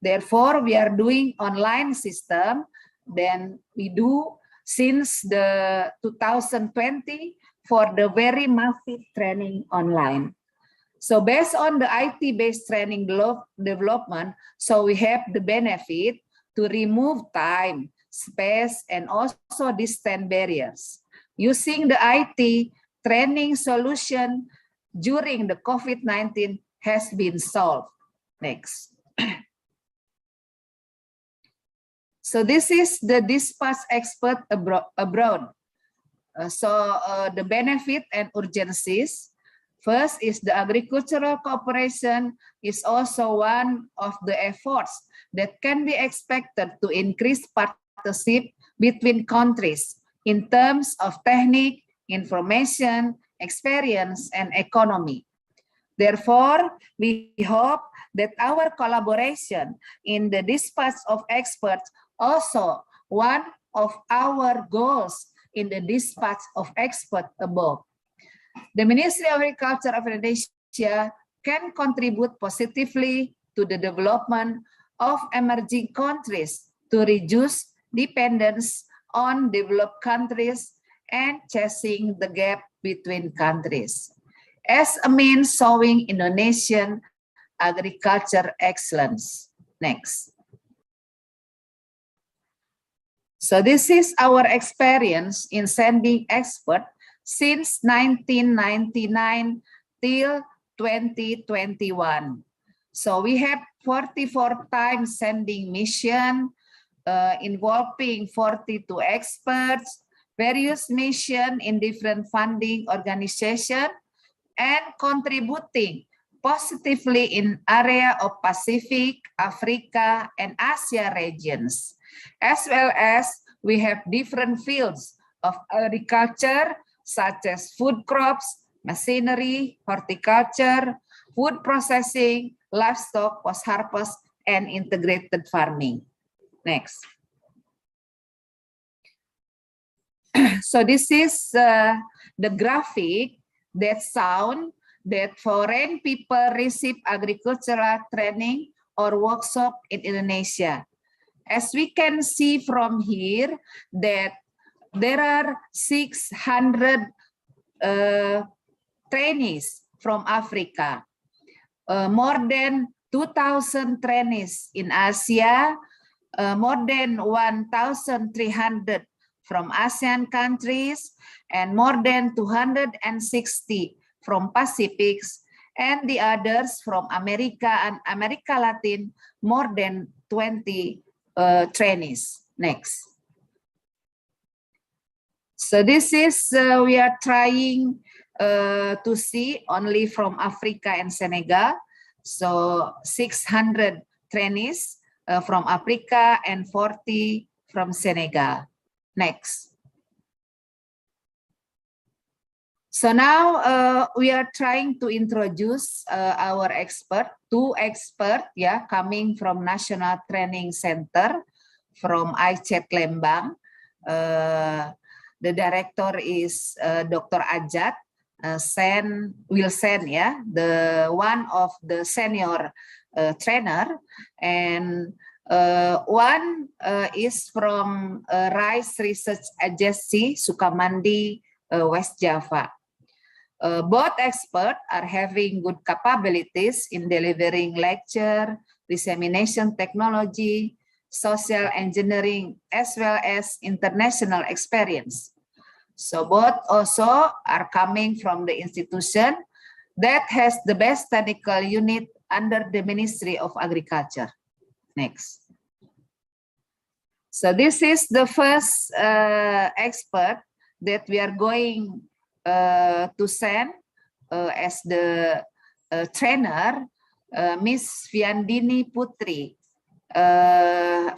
Therefore, we are doing online system. Then we do since the 2020 for the very massive training online. So based on the IT-based training development, so we have the benefit to remove time, space, and also distance barriers. Using the IT training solution during the COVID-19 has been solved. Next. So this is the dispatch expert abroad. The benefit and urgencies. First is the agricultural cooperation is also one of the efforts that can be expected to increase partnership between countries in terms of technique, information, experience, and economy. Therefore, we hope that our collaboration in the dispatch of experts also one of our goals in the dispatch of experts above. The Ministry of Agriculture of Indonesia can contribute positively to the development of emerging countries to reduce dependence on developed countries and chasing the gap between countries as a means showing Indonesian agriculture excellence. Next. So this is our experience in sending experts since 1999 till 2021. So we have 44 times sending mission involving 42 experts, various mission in different funding organizations, and contributing positively in area of Pacific, Africa, and Asia regions, as well as we have different fields of agriculture, such as food crops, machinery, horticulture, food processing, livestock, post-harvest, and integrated farming. Next. So this is the graphic that shows that foreign people receive agricultural training or workshop in Indonesia. As we can see from here that there are 600 trainees from Africa, more than 2,000 trainees in Asia, more than 1,300 from ASEAN countries, and more than 260 from Pacifics, and the others from America and America Latin, more than 20 trainees. Next. So this is, we are trying to see only from Africa and Senegal. So 600 trainees from Africa and 40 from Senegal. Next. So now we are trying to introduce our expert, two experts, yeah, coming from National Training Center from ICET Lembang. The director is Dr. Ajat Wilson, yeah, the one of the senior trainer, and one is from Rice Research Agency, Sukamandi, West Java. Both experts are having good capabilities in delivering lecture, dissemination technology, social engineering, as well as international experience. So both also are coming from the institution that has the best technical unit under the Ministry of Agriculture. Next. So this is the first expert that we are going to send as the trainer, Miss Viandini Putri.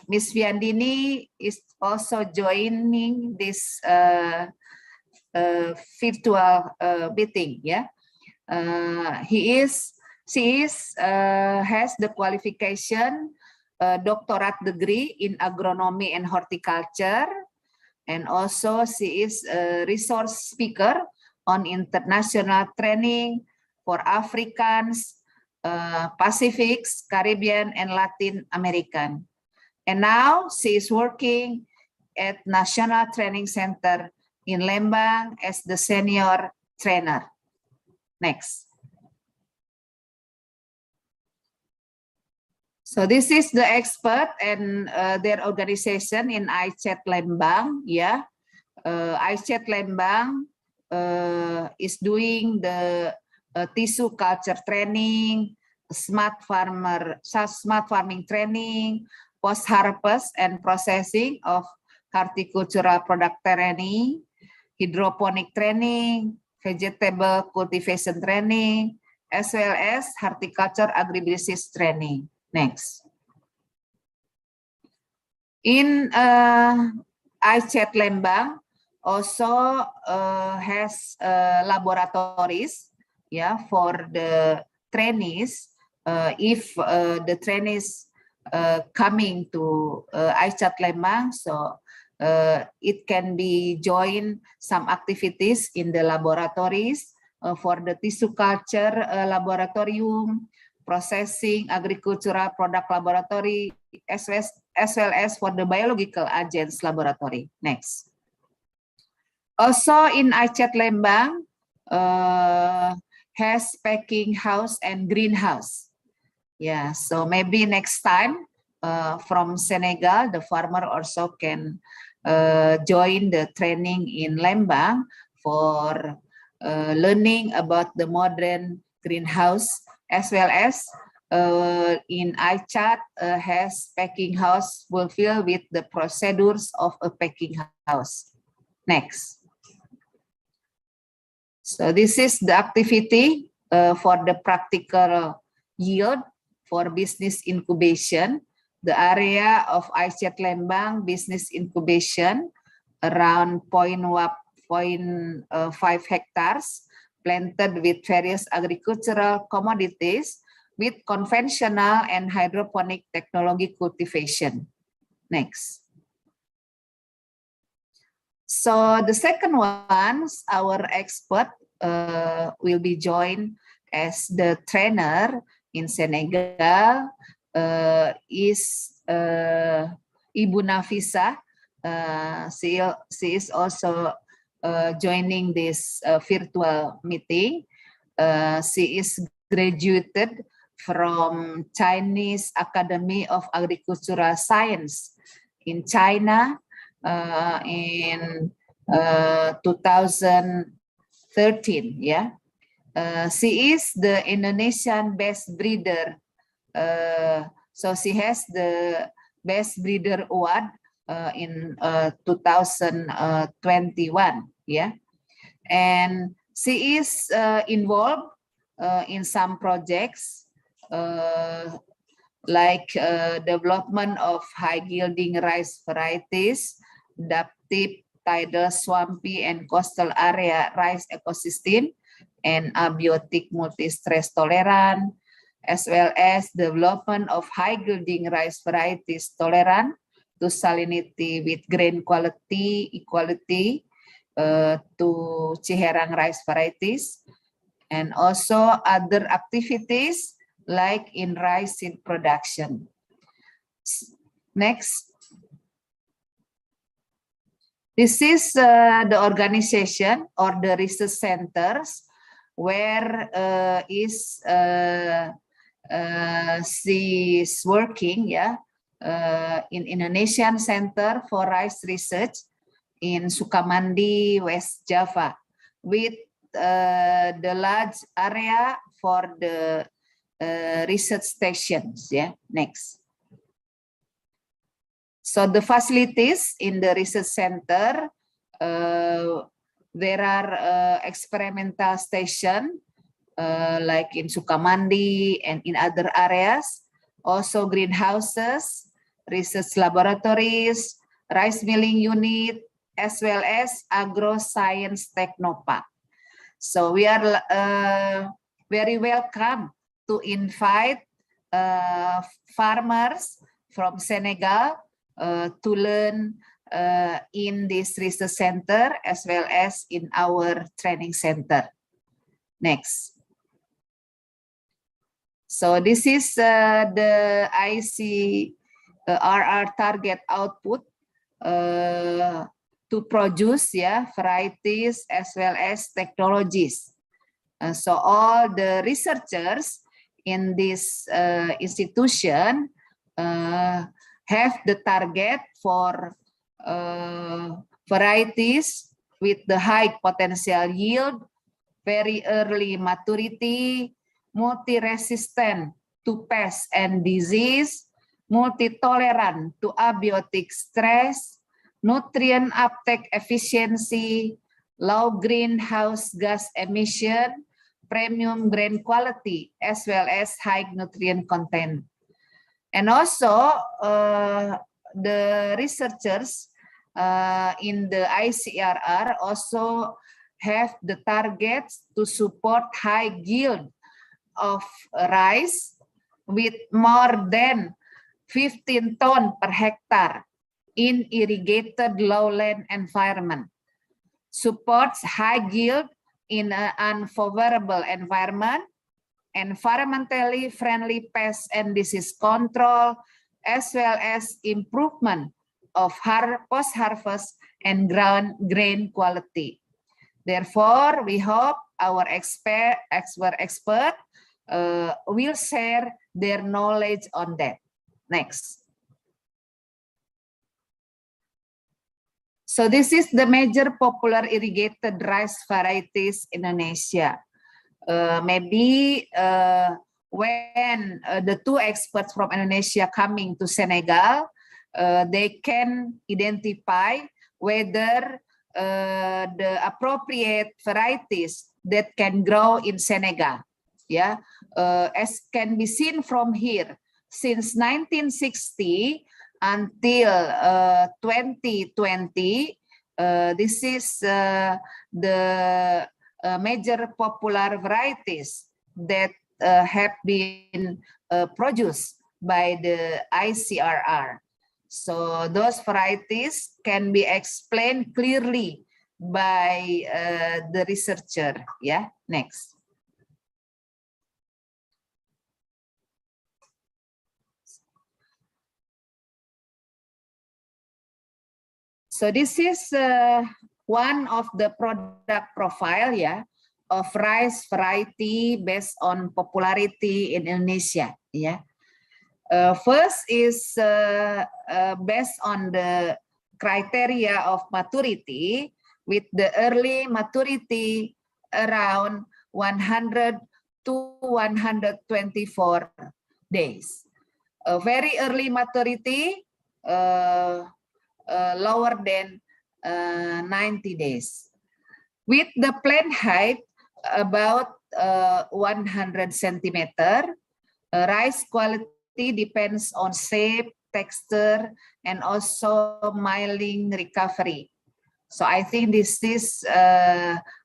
Miss Viandini is also joining this virtual meeting. Yeah, she has the qualification doctorate degree in agronomy and horticulture, and also she is a resource speaker on international training for Africans, Pacifics, Caribbean, and Latin American. And now she is working at National Training Center in Lembang as the senior trainer. Next. So this is the expert and their organization in ICET Lembang. Yeah, ICET Lembang is doing the tissue culture training, smart farming training, post-harvest and processing of horticultural product training, hydroponic training, vegetable cultivation training, as well as horticulture agribusiness training. Next. In ICET Lembang also has laboratories, yeah, for the trainees. If the trainees coming to ICET Lembang, so it can be join some activities in the laboratories for the tissue culture laboratorium, processing agricultural product laboratory, as well as for the biological agents laboratory. Next. Also in ICET Lembang has packing house and greenhouse. Yeah, so maybe next time from Senegal, the farmer also can join the training in Lembang for learning about the modern greenhouse, as well as in ICET has packing house fulfilled with the procedures of a packing house. Next. So this is the activity for the practical yield for business incubation. The area of ICET Lembang business incubation around 0.5 hectares, planted with various agricultural commodities with conventional and hydroponic technology cultivation. Next. So the second one, our expert will be joined as the trainer in Senegal is Ibu Nafisa. She is also joining this virtual meeting. She is graduated from Chinese Academy of Agricultural Science in China in 2013. Yeah, she is the Indonesian best breeder. So she has the best breeder award in 2021. Yeah, and she is involved in some projects like development of high yielding rice varieties, adaptive, tidal, swampy, and coastal area rice ecosystem, and abiotic multi-stress tolerant, as well as development of high yielding rice varieties tolerant to salinity with grain quality equality to Ciherang rice varieties, and also other activities like in rice seed production. Next. This is the organization or the research centers where she's working, yeah, in Indonesian Center for Rice Research in Sukamandi, West Java, with the large area for the research stations. Yeah, next. So the facilities in the research center, there are experimental station like in Sukamandi and in other areas, also greenhouses, research laboratories, rice milling unit, as well as agro-science technopark. So we are very welcome to invite farmers from Senegal to learn in this research center as well as in our training center. Next. So this is the ICRR target output to produce, yeah, varieties as well as technologies. So all the researchers in this institution have the target for varieties with the high potential yield, very early maturity, multi-resistant to pest and disease, multi-tolerant to abiotic stress, nutrient uptake efficiency, low greenhouse gas emission, premium grain quality, as well as high nutrient content. And also the researchers in the ICRR also have the targets to support high yield of rice with more than 15 tons per hectare in irrigated lowland environment, supports high yield in an unfavorable environment, environmentally friendly pest and disease control, as well as improvement of post-harvest and grain quality. Therefore, we hope our expert will share their knowledge on that. Next. So this is the major popular irrigated rice varieties in Indonesia. Maybe when the two experts from Indonesia coming to Senegal, they can identify whether the appropriate varieties that can grow in Senegal. Yeah, as can be seen from here, since 1960 until 2020, this is the major popular varieties that have been produced by the ICRR. So those varieties can be explained clearly by the researcher. Yeah, next. So this is one of the product profile, yeah, of rice variety based on popularity in Indonesia. Yeah, first is based on the criteria of maturity, with the early maturity around 100 to 124 days. A very early maturity, lower than 90 days. With the plant height about 100 centimeter, rice quality depends on shape, texture, and also milling recovery. So I think this is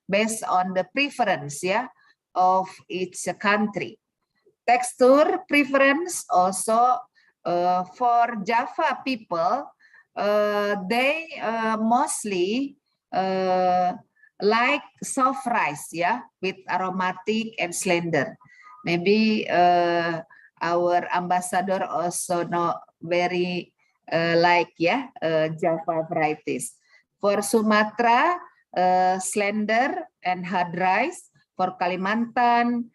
based on the preference, yeah, of each country. Texture preference also for Java people, they mostly like soft rice, yeah, with aromatic and slender. Maybe our ambassador also know very like, yeah, Java varieties. For Sumatra, slender and hard rice. For Kalimantan,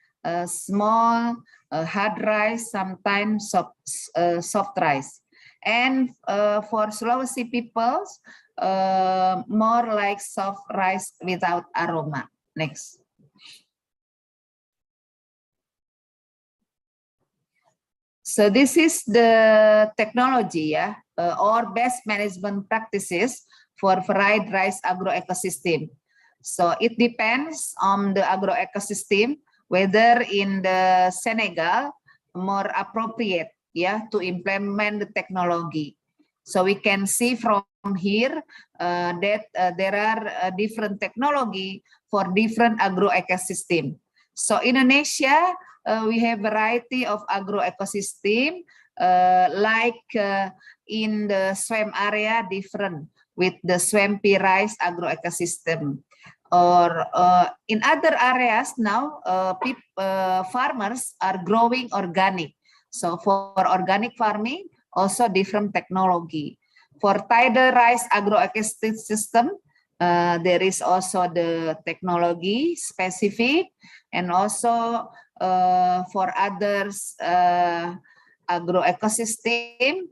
small, hard rice, sometimes soft rice. And for Sulawesi peoples, more like soft rice without aroma. Next. So this is the technology, yeah, or best management practices for varied rice agroecosystem. So it depends on the agroecosystem, whether in the Senegal more appropriate, yeah, to implement the technology. So we can see from here that there are different technology for different agroecosystem. So Indonesia, we have variety of agroecosystem, like in the swamp area, different with the swampy rice agroecosystem. Or in other areas now, farmers are growing organic. So for organic farming, also different technology. For tidal rice agroecosystem, there is also the technology specific, and also for others agroecosystem,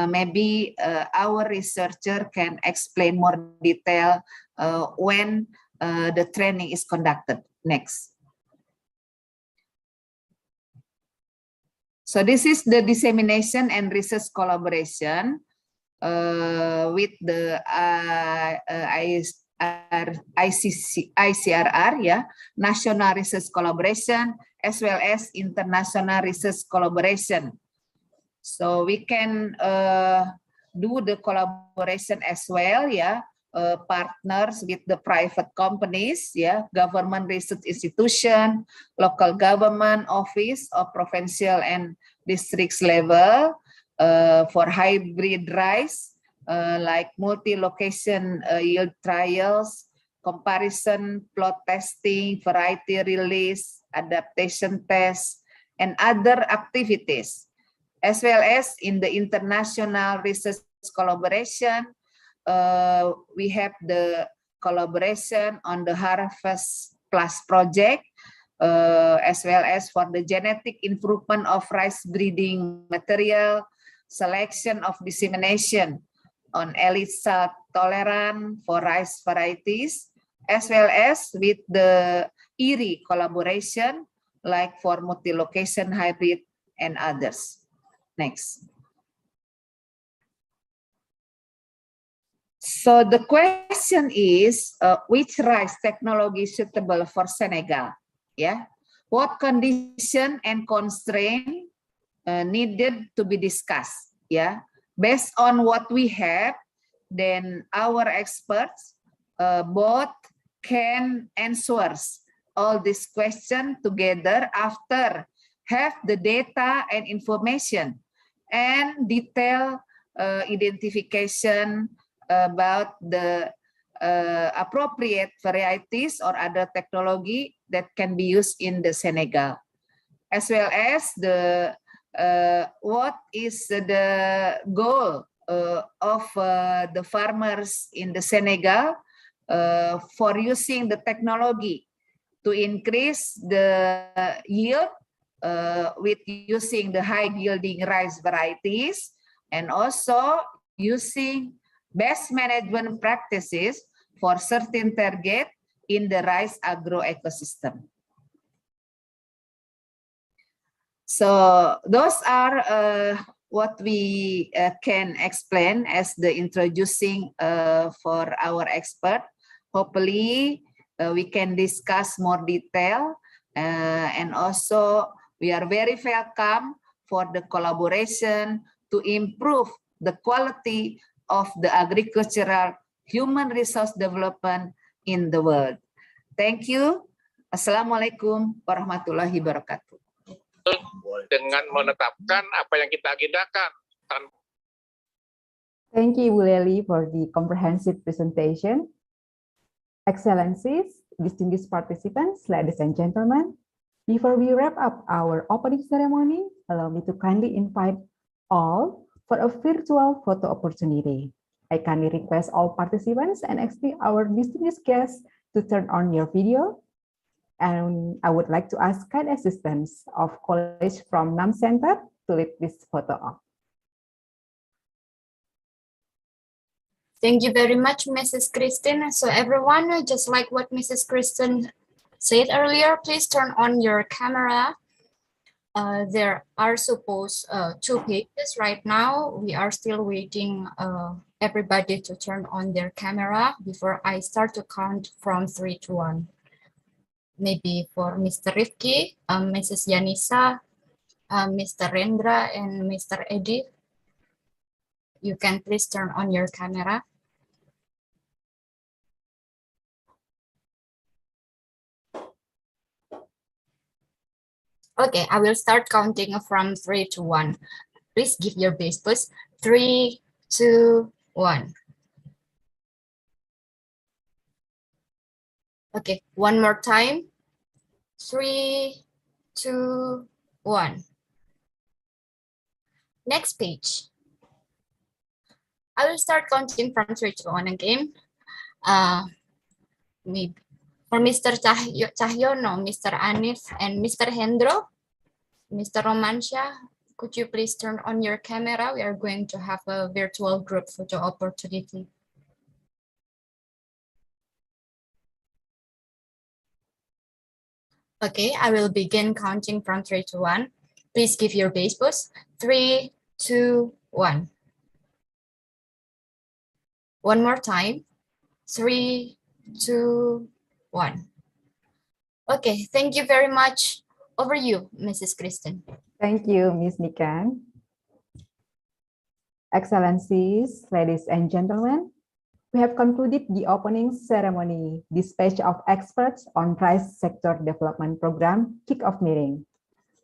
maybe our researcher can explain more detail when the training is conducted. Next. So this is the dissemination and research collaboration with the ICRR, yeah, national research collaboration, as well as international research collaboration. So we can do the collaboration as well, yeah, partners with the private companies, yeah, government research institution, local government office, or provincial and districts level for hybrid rice, like multi-location yield trials, comparison, plot testing, variety release, adaptation tests, and other activities, as well as in the international research collaboration. We have the collaboration on the Harvest Plus project, as well as for the genetic improvement of rice breeding material, selection of dissemination on elite salt tolerant for rice varieties, as well as with the IRI collaboration, like for multi-location hybrid and others. Next. So the question is, which rice technology is suitable for Senegal? Yeah, what condition and constraint needed to be discussed? Yeah, based on what we have, then our experts both can answer all these questions together after have the data and information and detail identification about the appropriate varieties or other technology that can be used in the Senegal, as well as the what is the goal of the farmers in the Senegal for using the technology to increase the yield with using the high yielding rice varieties, and also using best management practices for certain target in the rice agro ecosystem. So those are what we can explain as the introducing for our expert. Hopefully we can discuss more detail, and also we are very welcome for the collaboration to improve the quality of the agricultural human resource development in the world. Thank you. Assalamualaikum warahmatullahi wabarakatuh. Dengan menetapkan apa yang kita agendakan. Thank you, Bu Lely, for the comprehensive presentation. Excellencies, distinguished participants, ladies and gentlemen, before we wrap up our opening ceremony, allow me to kindly invite all for a virtual photo opportunity. I kindly request all participants and actually our distinguished guests to turn on your video. And I would like to ask kind assistance of colleagues from NAM Center to lead this photo op. Thank you very much, Mrs. Christine. So everyone, just like what Mrs. Christine said earlier, please turn on your camera. There are supposed 2 pages right now. We are still waiting everybody to turn on their camera before I start to count from 3 to 1. Maybe for Mr. Rifki, Mrs. Yanisa, Mr. Rendra, and Mr. Edi, you can please turn on your camera. Okay, I will start counting from 3 to 1. Please give your base boost. 3, 2, 1. Okay, one more time. 3, 2, 1. Next page. I will start counting from 3 to 1 again. Maybe for Mr. Cahyono, Mr. Anif, and Mr. Hendro, Mr. Romansha, could you please turn on your camera? We are going to have a virtual group photo opportunity. Okay, I will begin counting from 3 to 1. Please give your base boost. 3, 2, 1. One more time. 3, 2, 1. Okay, thank you very much. Over you, Mrs. Kristen. Thank you, Ms. Nikan. Excellencies, ladies and gentlemen, we have concluded the opening ceremony, dispatch of experts on rice sector development program kick-off meeting.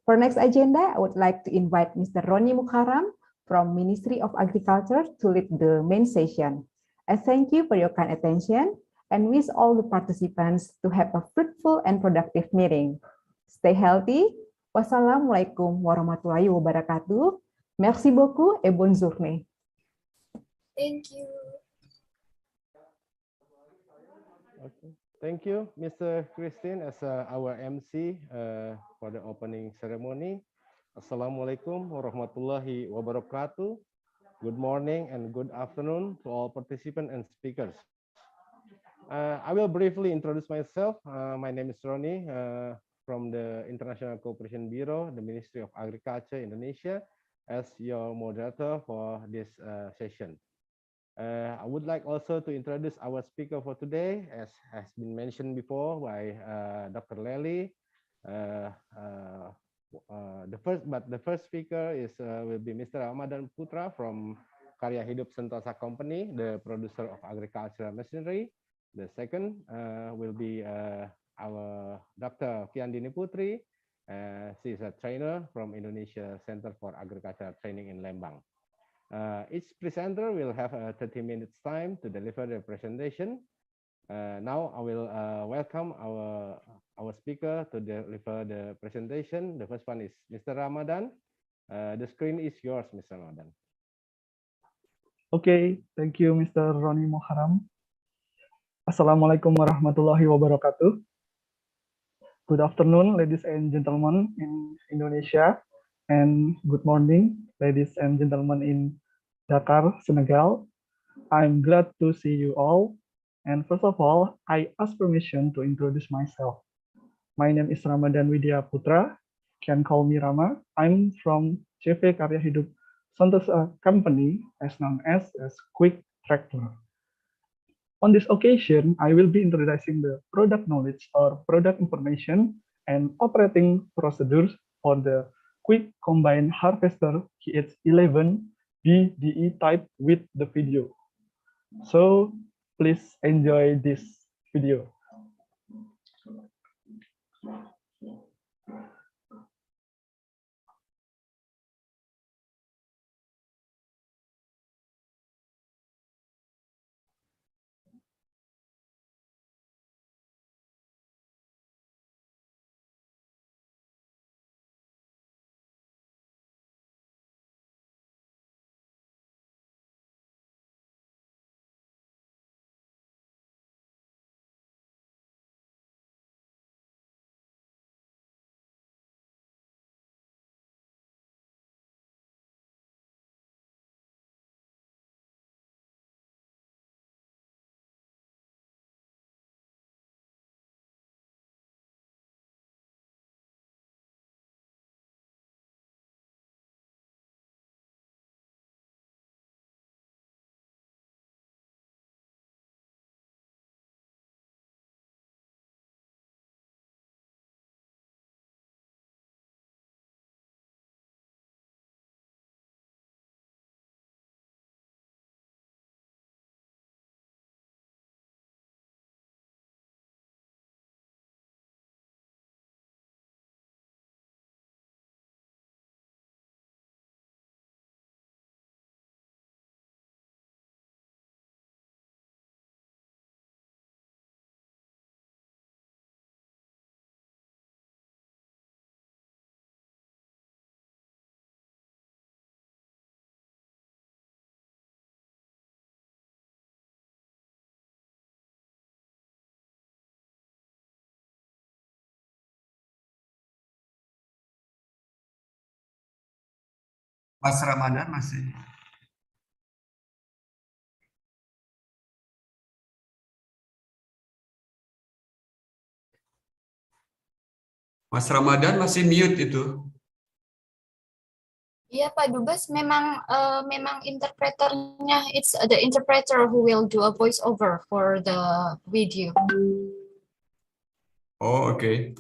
For next agenda, I would like to invite Mr. Roni Mukharam from Ministry of Agriculture to lead the main session. I thank you for your kind attention and wish all the participants to have a fruitful and productive meeting. Stay healthy. Wassalamualaikum warahmatullahi wabarakatuh. Merci beaucoup et bonne journée. Thank you. Okay. Thank you, Mr. Christine, as our MC for the opening ceremony. Assalamualaikum warahmatullahi wabarakatuh. Good morning and good afternoon to all participants and speakers. I will briefly introduce myself. My name is Roni from the International Cooperation Bureau, the Ministry of Agriculture, Indonesia, as your moderator for this session. I would like also to introduce our speaker for today, as has been mentioned before by Dr. Lely. The first speaker will be Mr. Ramadan Putra from Karya Hidup Sentosa Company, the producer of agricultural machinery. The second will be our Dr. Kiandini Putri. She is a trainer from Indonesia Center for Agricultural Training in Lembang. Each presenter will have 30 minutes time to deliver the presentation. Now I will welcome our speaker to deliver the presentation. The first one is Mr. Ramadan. The screen is yours, Mr. Ramadan. Okay, thank you, Mr. Roni Moharam. Assalamualaikum warahmatullahi wabarakatuh. Good afternoon, ladies and gentlemen in Indonesia, and good morning, ladies and gentlemen in Dakar, Senegal. I'm glad to see you all. And first of all, I ask permission to introduce myself. My name is Ramadan Widya Putra. Can call me Rama. I'm from CV Karya Hidup Santosa company, as known as Quick Tractor. On this occasion, I will be introducing the product knowledge or product information and operating procedures for the Quick Combine Harvester KH11 BDE type with the video. So please enjoy this video. Mas Ramadan masih. Mas Ramadan masih mute itu. Iya Pak Dubes, memang interpreternya, it's the interpreter who will do a voice over for the video. Oh, okay.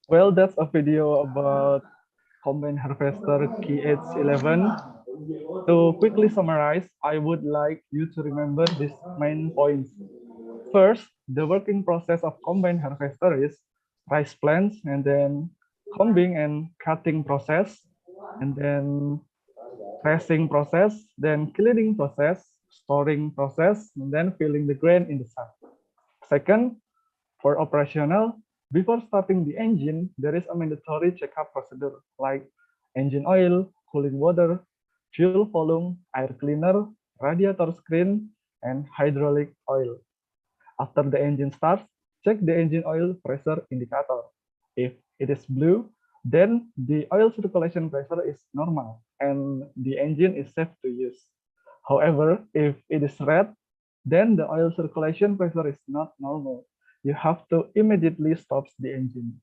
Well, that's a video about combine harvester KH11. To quickly summarize, I would like you to remember these main points. First, the working process of combine harvester is rice plants, and then combing and cutting process, and then pressing process, then cleaning process, storing process, and then filling the grain in the sack. Second, for operational, before starting the engine, there is a mandatory checkup procedure like engine oil, cooling water, fuel volume, air cleaner, radiator screen, and hydraulic oil. After the engine starts, check the engine oil pressure indicator. If it is blue, then the oil circulation pressure is normal and the engine is safe to use. However, if it is red, then the oil circulation pressure is not normal. You have to immediately stop the engine.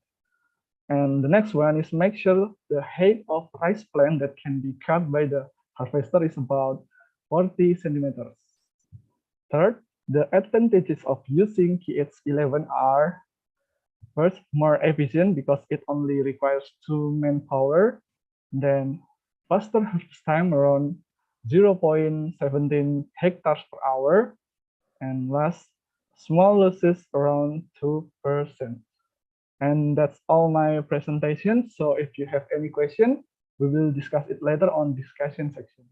And the next one is make sure the height of rice plant that can be cut by the harvester is about 40 centimeters. Third, the advantages of using KH11 are first, more efficient because it only requires 2 manpower, then faster harvest time around 0.17 hectares per hour, and last, small losses around 2%. And that's all my presentation. So if you have any question, we will discuss it later on discussion section.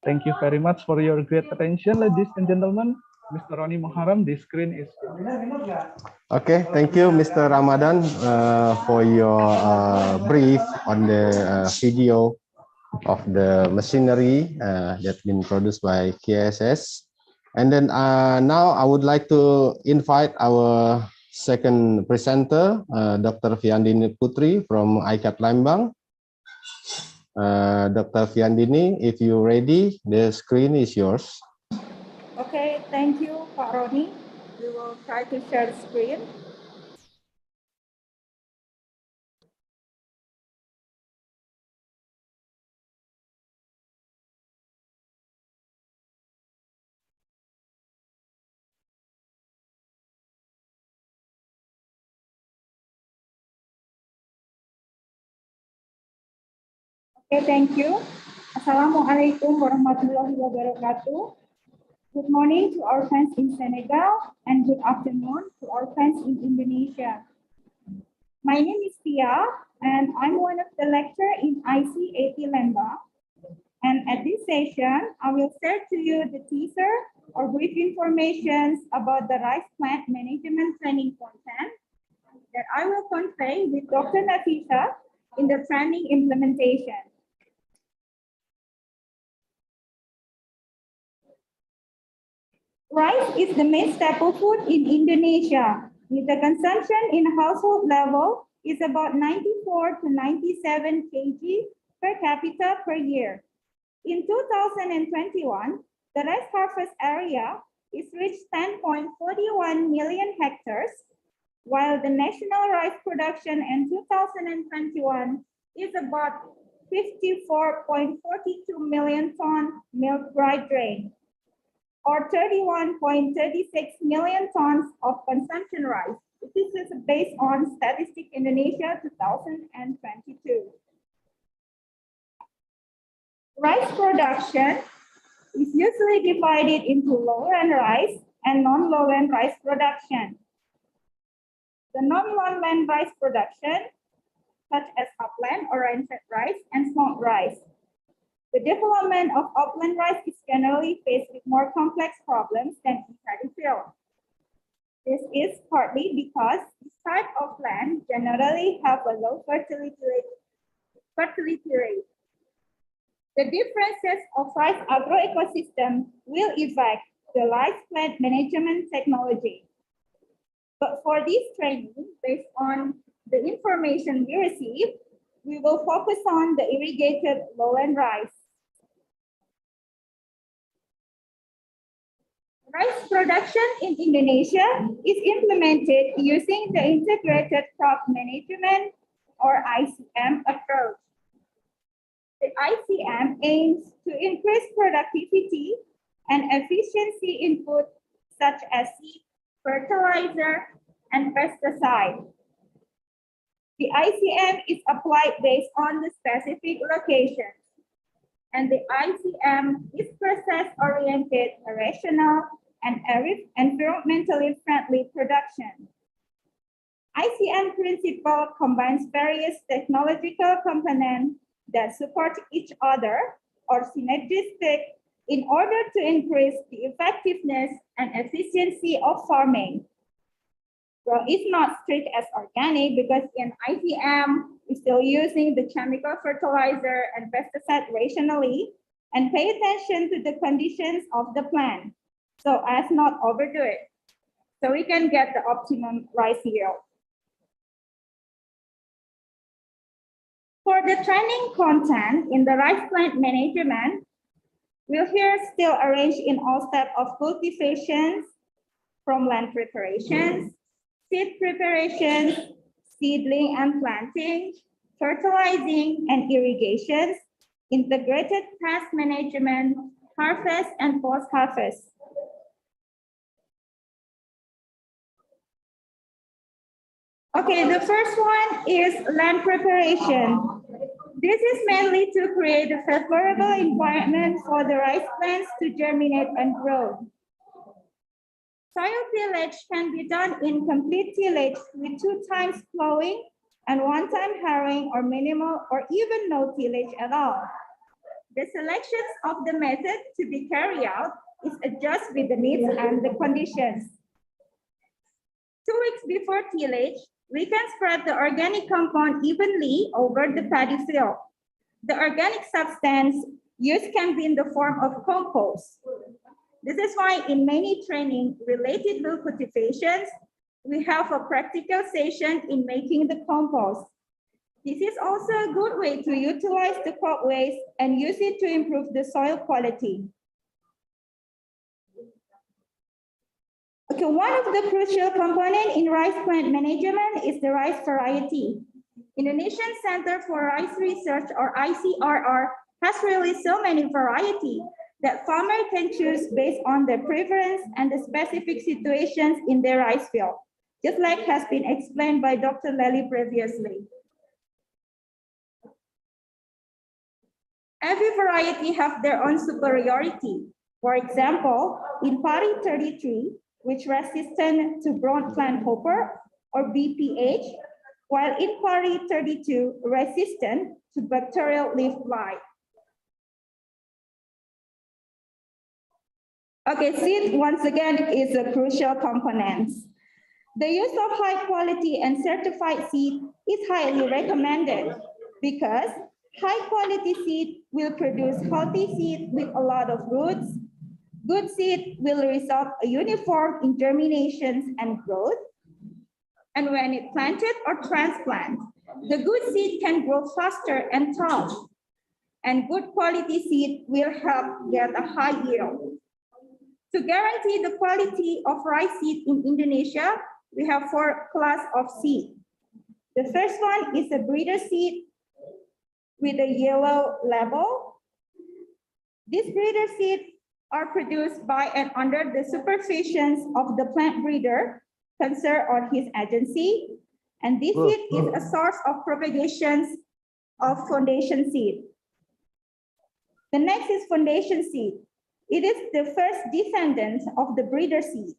Thank you very much for your great attention, ladies and gentlemen. Mr. Roni Muharram, the screen is yours. Okay, thank you, Mr. Ramadan, for your brief on the video of the machinery that's been produced by KSS. And then now I would like to invite our second presenter, Dr. Viandini Putri from ICAT Lembang. Dr. Viandini, if you're ready, the screen is yours. Okay, thank you, Pak Roni. We will try to share the screen. Okay, thank you. Assalamualaikum warahmatullahi wabarakatuh. Good morning to our friends in Senegal and good afternoon to our friends in Indonesia. My name is Tia and I'm one of the lecturers in ICAT Lembang. And at this session, I will share to you the teaser or brief information about the rice plant management training content that I will convey with Dr. Nafisa in the training implementation. Rice is the main staple food in Indonesia, with the consumption in household level is about 94 to 97 kg per capita per year. In 2021, the rice harvest area is reached 10.41 million hectares, while the national rice production in 2021 is about 54.42 million ton milk dry grain, or 31.36 million tons of consumption rice. This is based on Statistic Indonesia 2022. Rice production is usually divided into lowland rice and non-lowland rice production. The non-lowland rice production, such as upland or rain-fed rice and smoked rice. The development of upland rice is generally faced with more complex problems than in paddy field. This is partly because this type of land generally have a low fertility rate. The differences of rice agroecosystem will affect the rice plant management technology. But for this training, based on the information we receive, we will focus on the irrigated lowland rice. Rice production in Indonesia is implemented using the Integrated Crop Management or ICM approach. The ICM aims to increase productivity and efficiency in food such as seed, fertilizer, and pesticide. The ICM is applied based on the specific location, and the ICM is process-oriented, rational, and environmentally friendly production. ICM principle combines various technological components that support each other or synergistic in order to increase the effectiveness and efficiency of farming. Well, it's not strict as organic because in ICM, we're still using the chemical fertilizer and pesticide rationally and pay attention to the conditions of the plant so as not overdo it, so we can get the optimum rice yield. For the training content in the rice plant management, we'll here still arrange in all steps of cultivations, from land preparations, seed preparations, seedling and planting, fertilizing and irrigations, integrated pest management, harvest and post-harvest. Okay, the first one is land preparation. This is mainly to create a favorable environment for the rice plants to germinate and grow. Soil tillage can be done in complete tillage with 2 times plowing and 1 time harrowing, or minimal or even no tillage at all. The selections of the method to be carried out is adjusted with the needs and the conditions. 2 weeks before tillage, we can spread the organic compound evenly over the paddy field. The organic substance used can be in the form of compost. This is why in many training related to cultivations, we have a practical session in making the compost. This is also a good way to utilize the crop waste and use it to improve the soil quality. Okay, one of the crucial components in rice plant management is the rice variety. Indonesian Center for Rice Research, or ICRR, has released so many varieties that farmers can choose based on their preference and the specific situations in their rice field, just like has been explained by Dr. Lely previously. Every variety have their own superiority. For example, in Pari 33, which resistant to brown plant hopper or BPH, while in Pari 32, resistant to bacterial leaf blight. Okay, seed once again is a crucial component. The use of high quality and certified seed is highly recommended because high quality seed will produce healthy seed with a lot of roots. Good seed will result uniform in germinations and growth. And when it planted or transplanted, the good seed can grow faster and tall. And good quality seed will help get a high yield. To guarantee the quality of rice seed in Indonesia, we have 4 classes of seed. The first one is a breeder seed with a yellow label. These breeder seeds are produced by and under the supervision of the plant breeder concerned on his agency. And this seed is a source of propagation of foundation seed. The next is foundation seed. It is the first descendant of the breeder seed.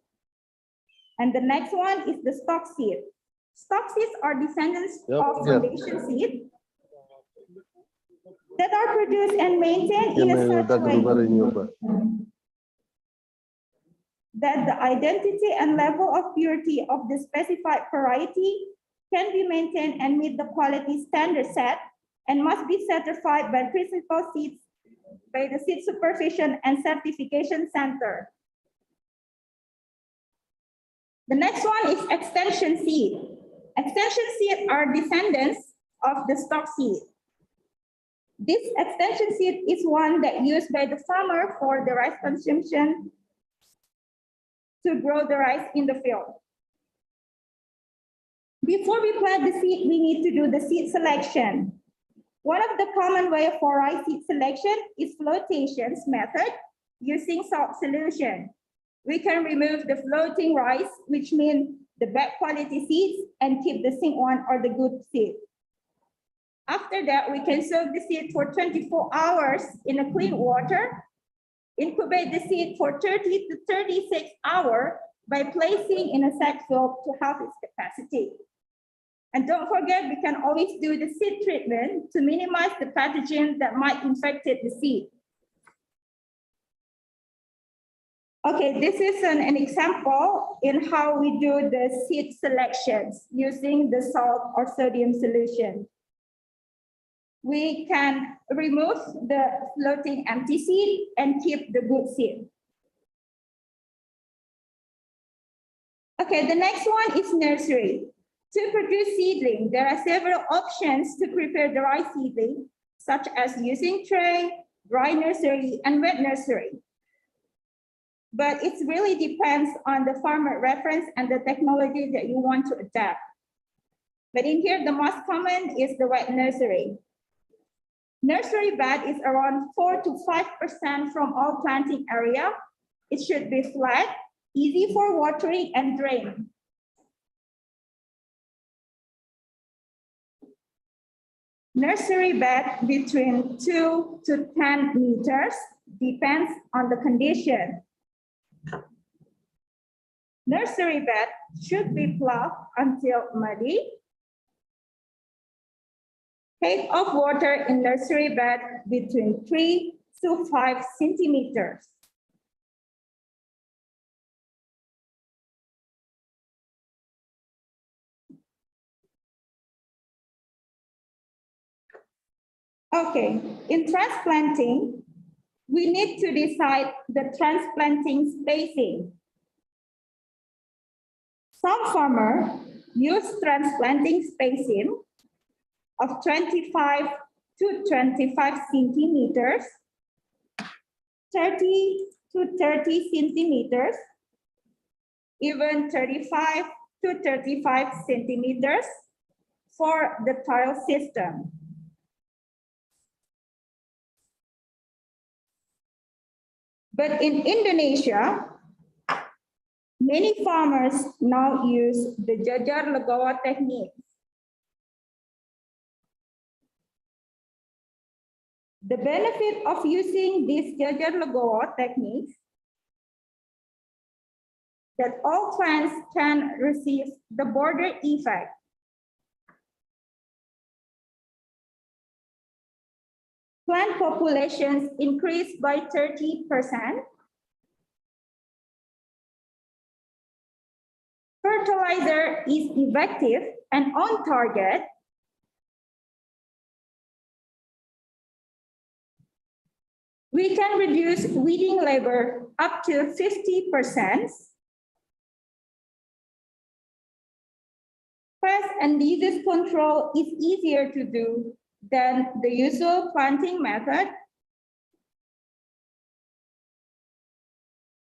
And the next one is the stock seed. Stock seeds are descendants of foundation seed that are produced and maintained in a such way that the identity and level of purity of the specified variety can be maintained and meet the quality standard set and must be certified by principal seeds by the Seed Supervision and Certification Center. The next one is extension seed. Extension seed are descendants of the stock seed. This extension seed is one that used by the farmer for the rice consumption to grow the rice in the field. Before we plant the seed, we need to do the seed selection. One of the common way for rice seed selection is flotations method using salt solution. We can remove the floating rice, which means the bad quality seeds, and keep the zinc one or the good seed. After that, we can soak the seed for 24 hours in a clean water, incubate the seed for 30 to 36 hours by placing in a sack filled to half its capacity. And don't forget, we can always do the seed treatment to minimize the pathogen that might infect the seed. Okay, this is an example in how we do the seed selections using the salt or sodium solution. We can remove the floating empty seed and keep the good seed. Okay, the next one is nursery. To produce seedling, there are several options to prepare the rice seedling, such as using tray, dry nursery, and wet nursery. But it really depends on the farmer reference and the technology that you want to adapt. But in here, the most common is the wet nursery. Nursery bed is around 4 to 5% from all planting area. It should be flat, easy for watering and drain. Nursery bed between 2 to 10 meters depends on the condition. Nursery bed should be plowed until muddy. Take off water in nursery bed between 3 to 5 centimeters. Okay, in transplanting, we need to decide the transplanting spacing. Some farmers use transplanting spacing of 25 to 25 centimeters, 30 to 30 centimeters, even 35 to 35 centimeters for the tile system. But in Indonesia, many farmers now use the jajar legawa technique. The benefit of using this jajar legawa technique that all plants can receive the border effect. Plant populations increase by 30%. Fertilizer is effective and on target. We can reduce weeding labor up to 50%. Pest and disease control is easier to do than the usual planting method.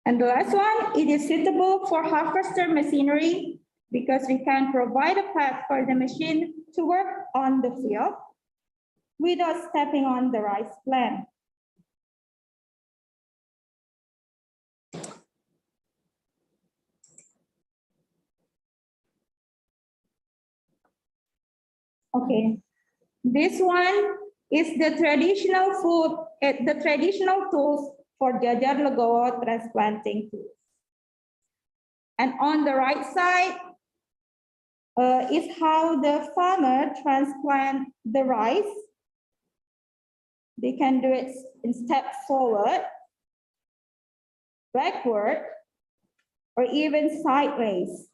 And the last one, it is suitable for harvester machinery because we can provide a path for the machine to work on the field without stepping on the rice plant. Okay, this one is the traditional food, the traditional tools for jajar legawa transplanting tools. And on the right side is how the farmer transplant the rice. They can do it in step forward, backward, or even sideways.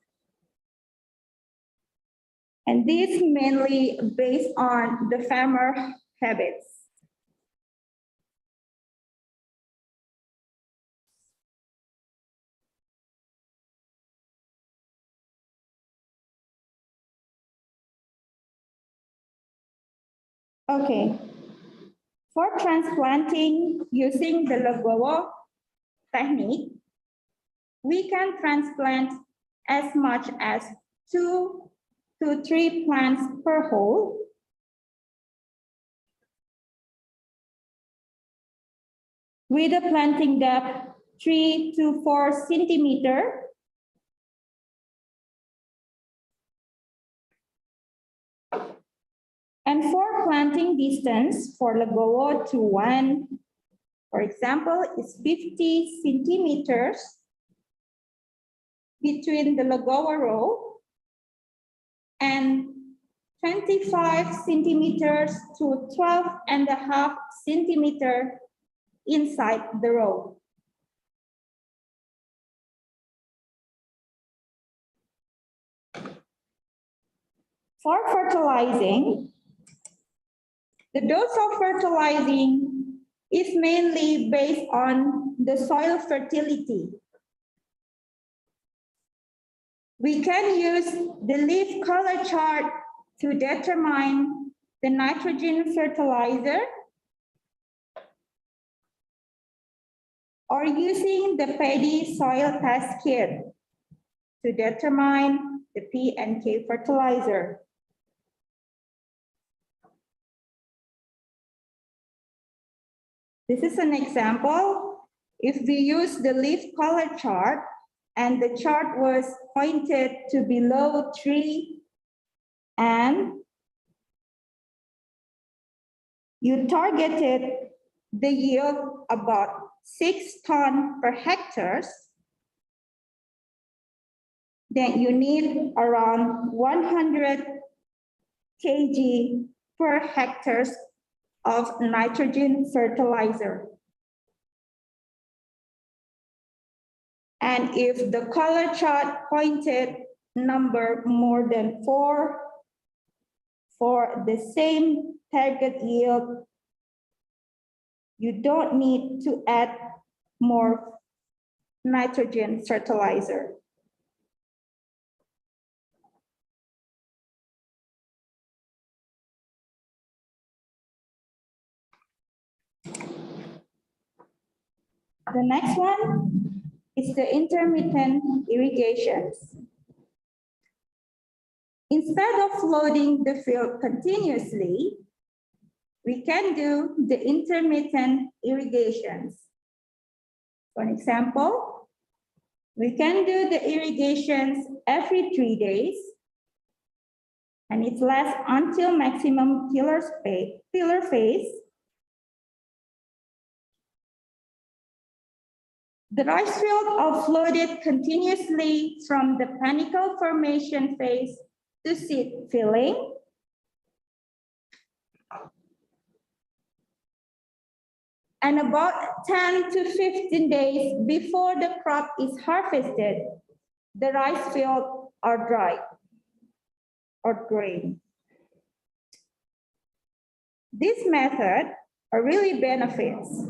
And this mainly based on the farmer habits. Okay, for transplanting using the legawa technique, we can transplant as much as 2 to 3 plants per hole. With a planting depth 3 to 4 centimeter. And for planting distance for Legowo to 1, for example, is 50 centimeters between the Legowo row and 25 centimeters to 12.5 centimeter inside the row. For fertilizing, the dose of fertilizing is mainly based on the soil fertility. We can use the leaf color chart to determine the nitrogen fertilizer, or using the paddy soil test kit to determine the P and K fertilizer. This is an example. If we use the leaf color chart and the chart was pointed to below 3 and you targeted the yield about 6 tons per hectare, then you need around 100 kg per hectare of nitrogen fertilizer. And if the color chart pointed number more than 4 for the same target yield, you don't need to add more nitrogen fertilizer. The next one is the intermittent irrigations. Instead of flooding the field continuously, we can do the intermittent irrigations. For example, we can do the irrigations every 3 days, and it lasts until maximum tiller phase. The rice fields are flooded continuously from the panicle formation phase to seed filling. And about 10 to 15 days before the crop is harvested, the rice fields are dry or green. This method really benefits.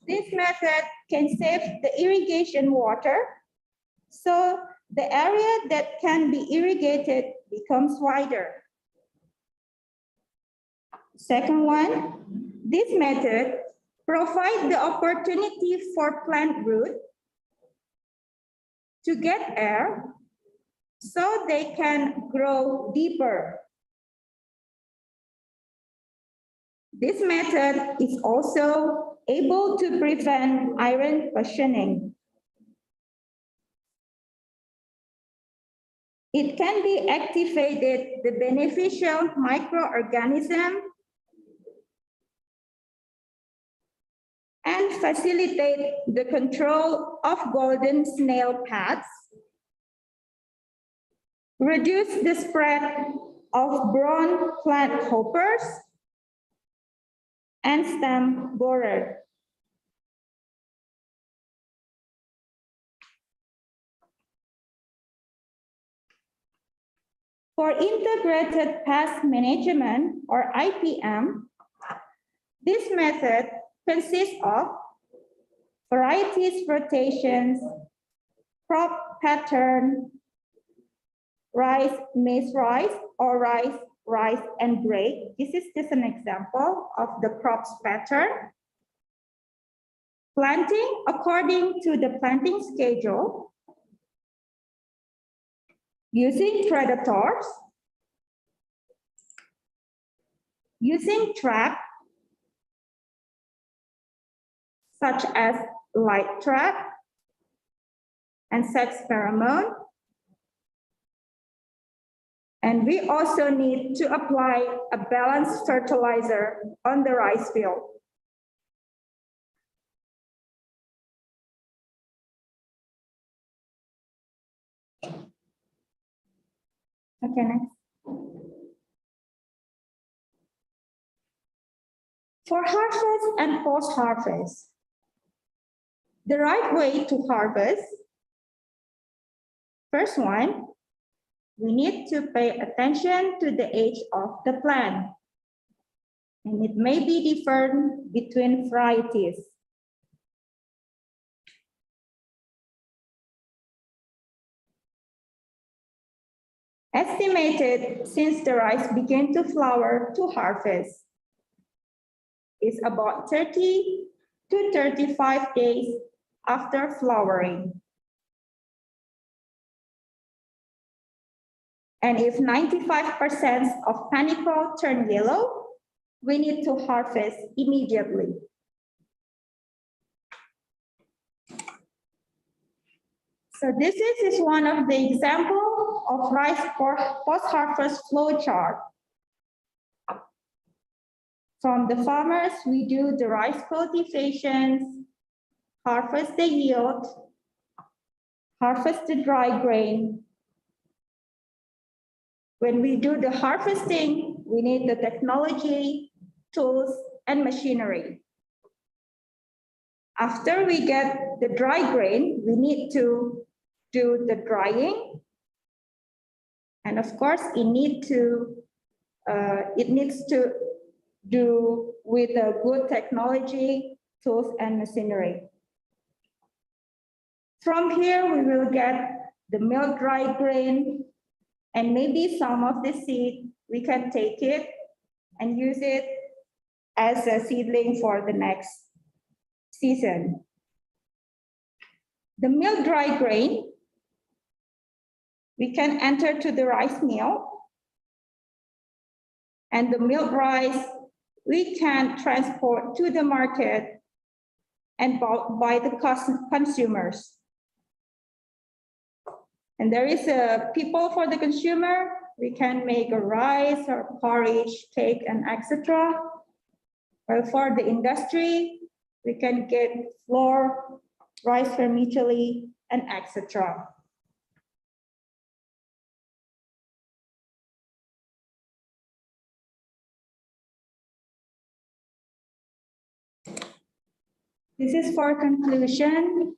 This method can save the irrigation water, so the area that can be irrigated becomes wider. Second one, this method provides the opportunity for plant root to get air so they can grow deeper. This method is also able to prevent iron cushioning. It can be activated the beneficial microorganism and facilitate the control of golden snail paths, reduce the spread of brown plant hoppers, and stem borer. For integrated pest management, or IPM, this method consists of varieties rotations, crop pattern, rice, maize rice, or rice, rice, and grape. This is just an example of the crops pattern. Planting according to the planting schedule. Using predators. Using trap. such as light trap and sex pheromone. And we also need to apply a balanced fertilizer on the rice field. Okay, next. For harvest and post-harvest, the right way to harvest, first one, we need to pay attention to the age of the plant. And it may be different between varieties. Estimated since the rice began to flower to harvest is about 30 to 35 days after flowering. And if 95% of panicle turn yellow, we need to harvest immediately. So this is one of the examples of rice post-harvest flow chart. From the farmers, we do the rice cultivations, harvest the yield, harvest the dry grain. When we do the harvesting, we need the technology, tools, and machinery. After we get the dry grain, we need to do the drying. And of course, it needs to do with a good technology, tools, and machinery. From here, we will get the milled dry grain, and maybe some of the seed, we can take it and use it as a seedling for the next season. The milled dry grain, we can enter to the rice mill, and the milled rice, we can transport to the market and bought by the consumers. And there is a people for the consumer. We can make a rice or porridge, cake, and etc. Well, for the industry, we can get flour, rice vermicelli, and etc. This is for conclusion.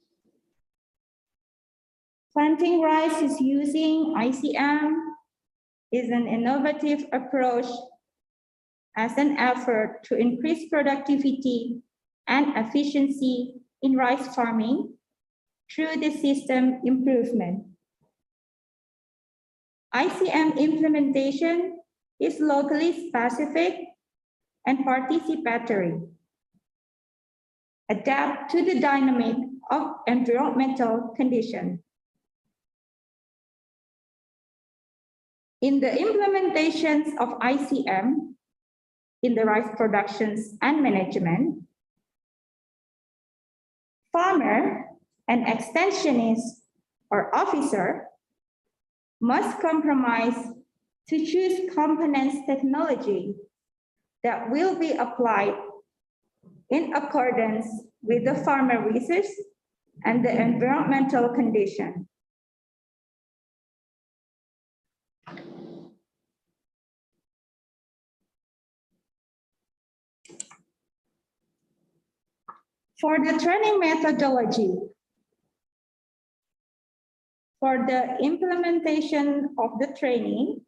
Planting rice is using ICM is an innovative approach as an effort to increase productivity and efficiency in rice farming through the system improvement. ICM implementation is locally specific and participatory. Adapt to the dynamic of environmental conditions. In the implementations of ICM in the rice productions and management, farmer and extensionist or officer must compromise to choose components technology that will be applied in accordance with the farmer research and the environmental condition. For the training methodology, for the implementation of the training,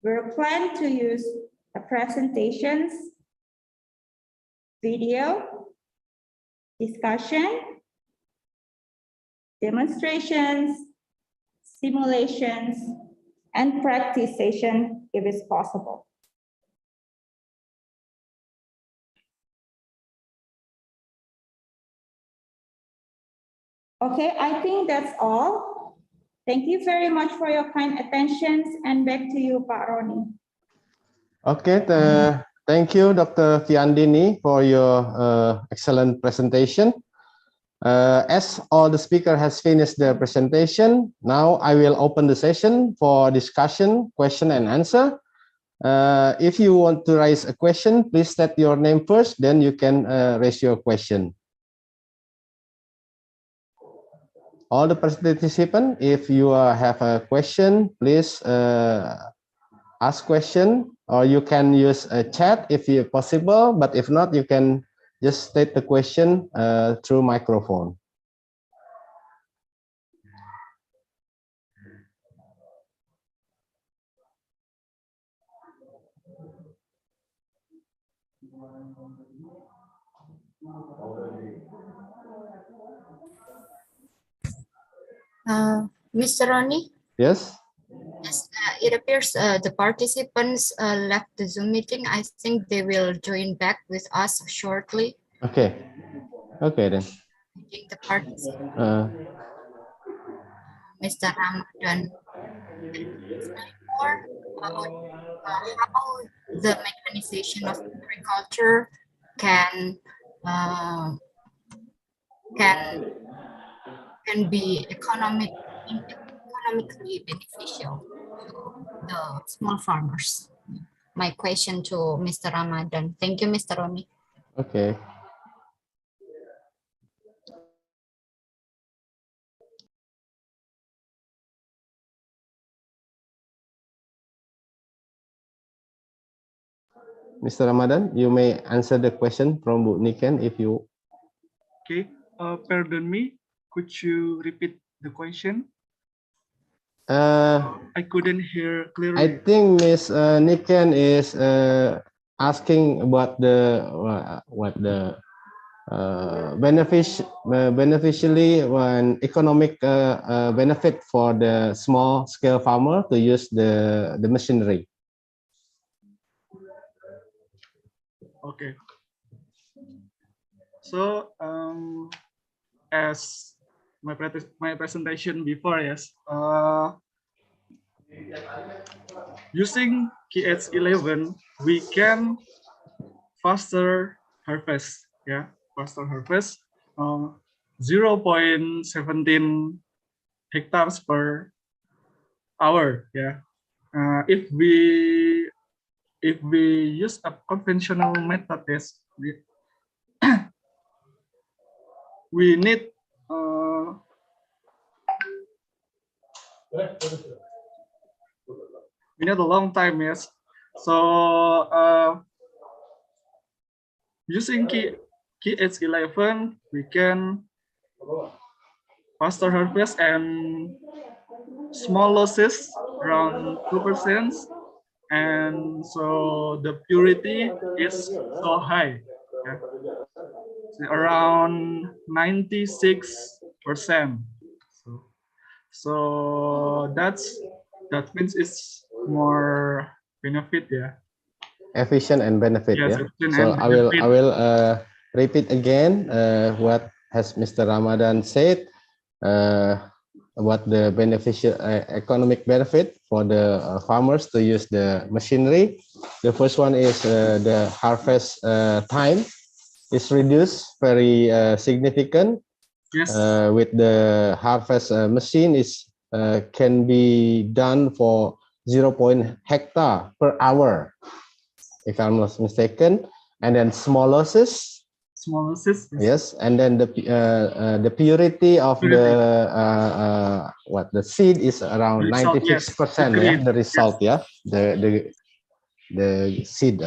we plan to use the presentations, video, discussion, demonstrations, simulations, and practice session if it's possible. Okay, I think that's all. Thank you very much for your kind attention, and back to you, Pak Roni. Okay, Thank you, Dr. Fiandini, for your excellent presentation. As all the speaker has finished their presentation, now I will open the session for discussion, question and answer. If you want to raise a question, please state your name first, then you can raise your question. All the participants, if you have a question, please ask question, or you can use a chat if possible, but if not, you can just state the question through microphone. Mr. Ronnie? Yes? Yes, it appears the participants left the Zoom meeting. I think they will join back with us shortly. Okay. Okay then. The participant, Mr. Ramadan, more about how the mechanization of agriculture can be economically beneficial to the small farmers. My question to Mr. Ramadan. Thank you, Mr. Ronnie. Okay. Mr. Ramadan, you may answer the question from Bu Niken if you. Okay, pardon me, could you repeat the question? I couldn't hear clearly. I think Ms. Niken is asking about the beneficially and economic benefit for the small scale farmer to use the machinery. Okay. So as my presentation before, yes, using KH11 we can faster harvest, yeah, faster harvest, 0.17 hectares per hour, yeah. If we use a conventional method, yes, we need a long time, yes. So using KH11 we can faster harvest and small losses around 2%, and so the purity is so high, yeah? Around 96%. So that means it's more benefit, yeah. Efficient and benefit, yes, yeah. So I will repeat again what has Mr. Ramadan said about the beneficial economic benefit for the farmers to use the machinery. The first one is the harvest time is reduced very significant. Yes. With the harvest machine is can be done for 0.0 hectare per hour, if I'm not mistaken, and then small losses. Small losses. Yes, and then the purity of the the seed is around 96%. Yeah, the result. Yes. Yeah, the seed.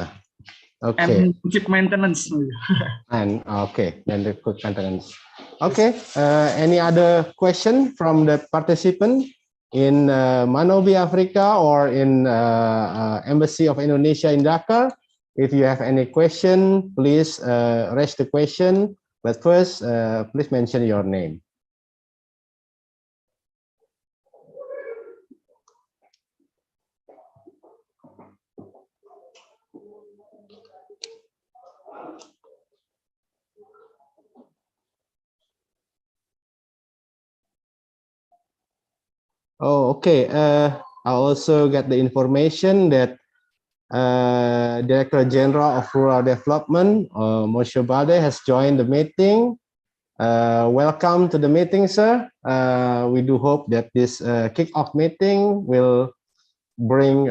Okay. And keep maintenance. And okay, then the quick maintenance. Okay. Any other question from the participant in Manobi Africa or in Embassy of Indonesia in Dakar? If you have any question, please raise the question. But first, please mention your name. Oh, okay. I also got the information that Director General of Rural Development, Monsieur Balde, has joined the meeting. Welcome to the meeting, sir. We do hope that this kick-off meeting will bring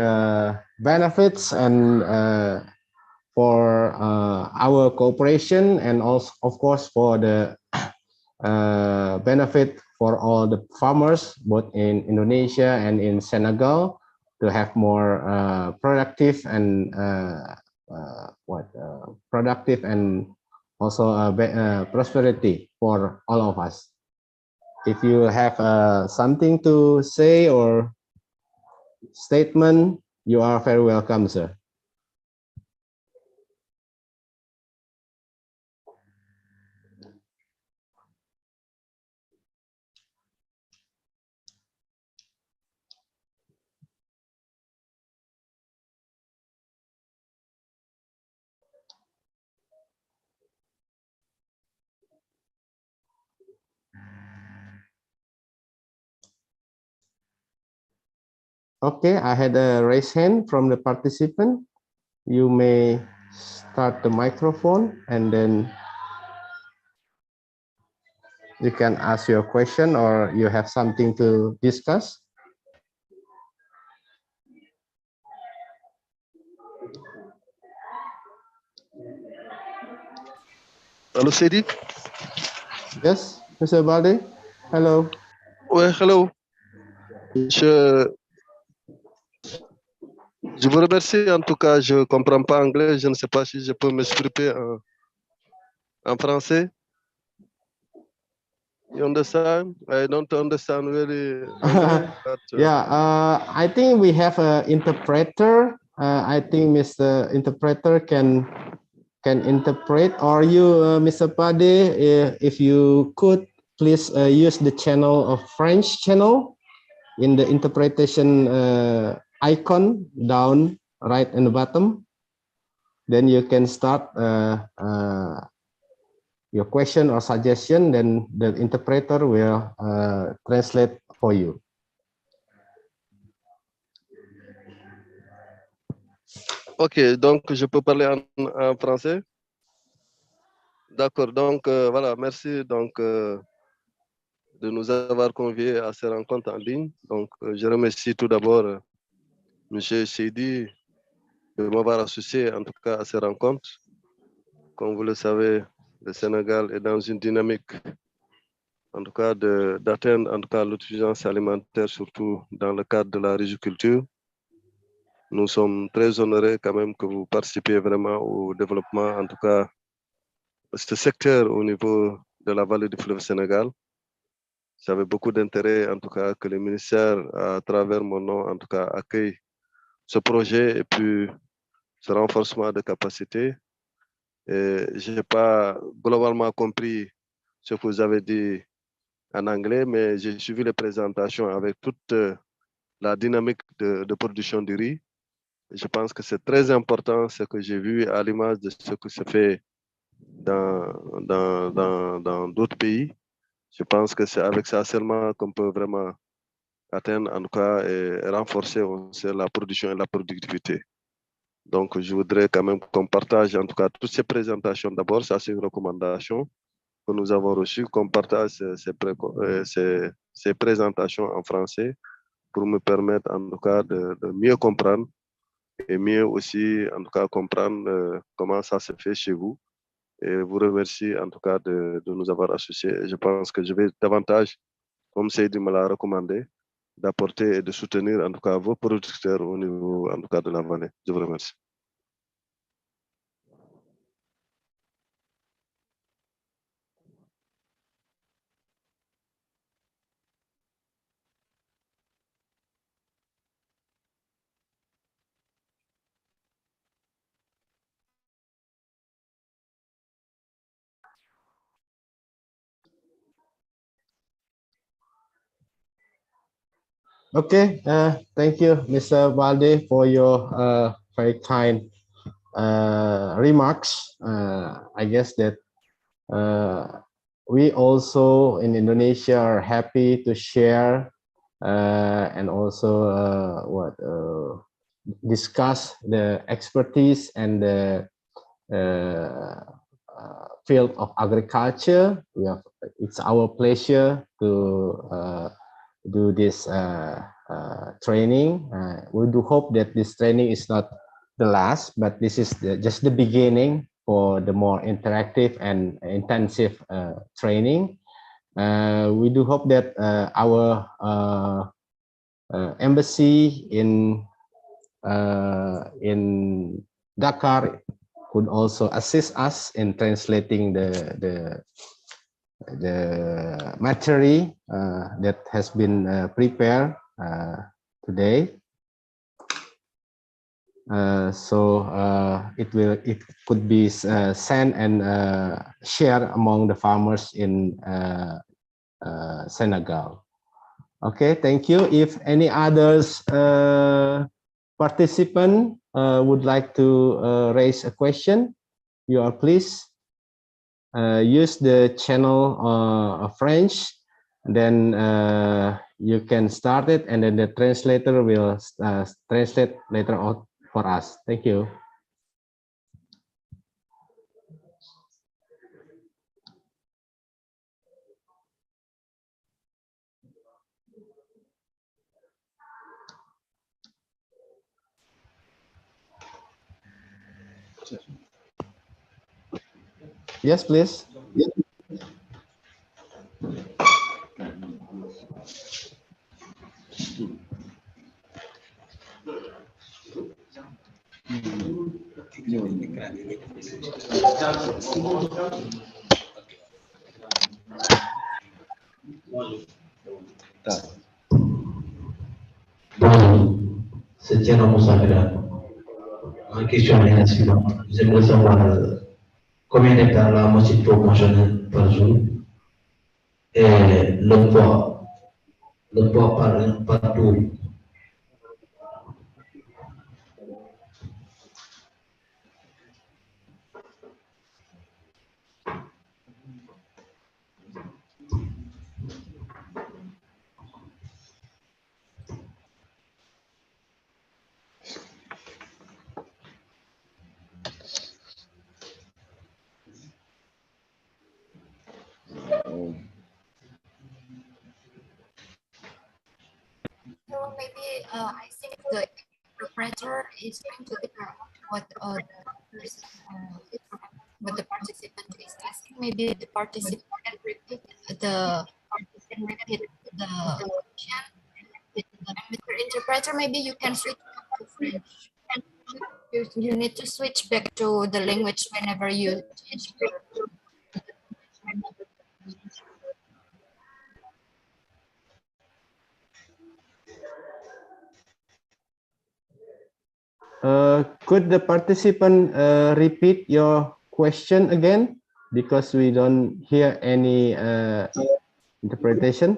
benefits and for our cooperation, and also, of course, for the benefit for all the farmers, both in Indonesia and in Senegal, to have more productive and productive and also prosperity for all of us. If you have something to say or statement, you are very welcome, sir. Okay, I had a raised hand from the participant. You may start the microphone and then you can ask your question or you have something to discuss. Hello, Sidi. Yes, Mr. Balde. Hello. Ouais, hello. Je vous remercie. En tout cas, je ne comprends pas anglais. Je ne sais pas si je peux m'exprimer en français. You understand? I don't understand really. Yeah, I think we have an interpreter. I think Mr. Interpreter can interpret. Or you, Mr. Pade, if you could please use the channel of French channel in the interpretation icon down right in the bottom. Then you can start your question or suggestion, then the interpreter will translate for you. Ok, donc je peux parler en français. D'accord, donc voilà, merci donc, de nous avoir conviés à ces rencontres en ligne. Donc je remercie tout d'abord M. Seydi de m'avoir associé en tout cas à ces rencontres. Comme vous le savez, le Sénégal est dans une dynamique en tout cas d'atteindre en tout cas l'autosuffisance alimentaire, surtout dans le cadre de la riziculture. Nous sommes très honorés quand même que vous participiez vraiment au développement, en tout cas, de ce secteur au niveau de la vallée du fleuve Sénégal. J'avais beaucoup d'intérêt, en tout cas, que le ministère, à travers mon nom, en tout cas, accueille ce projet et puis ce renforcement de capacité. Je n'ai pas globalement compris ce que vous avez dit en anglais, mais j'ai suivi les présentations avec toute la dynamique de production du riz. Je pense que c'est très important ce que j'ai vu à l'image de ce que se fait dans d'autres pays. Je pense que c'est avec ça seulement qu'on peut vraiment atteindre, en tout cas, et renforcer la production et la productivité. Donc, je voudrais quand même qu'on partage, en tout cas, toutes ces présentations. D'abord, ça, c'est une recommandation que nous avons reçue, qu'on partage ces présentations en français pour me permettre, en tout cas, de mieux comprendre et mieux aussi, en tout cas, comprendre comment ça se fait chez vous. Et vous remercie, en tout cas, de nous avoir associés. Et je pense que je vais davantage, comme Seydi me l'a recommandé, d'apporter et de soutenir, en tout cas, vos producteurs au niveau, en tout cas, de la vallée. Je vous remercie. Okay, thank you, Mr. Balde, for your very kind remarks. I guess that we also in Indonesia are happy to share and also discuss the expertise and the field of agriculture. It's our pleasure to do this training. We do hope that this training is not the last, but this is just the beginning for the more interactive and intensive training. We do hope that our embassy in Dakar could also assist us in translating the material that has been prepared today. It could be sent and shared among the farmers in Senegal. Okay, thank you. If any others participant would like to raise a question, you are please use the channel French, then you can start it, and then the translator will translate later on for us. Thank you. Yes, please. Secara musyawarah, ma question est la suivante. J'aimerais savoir combien d'hectares la moitié proportionnelle par jour et le poids par tour. So maybe I think the interpreter is going to figure out what the participant is asking. Maybe the participant can repeat the question. Mr. Interpreter, maybe you can switch to French. You need to switch back to the language whenever you change. Could the participant repeat your question again, because we don't hear any interpretation?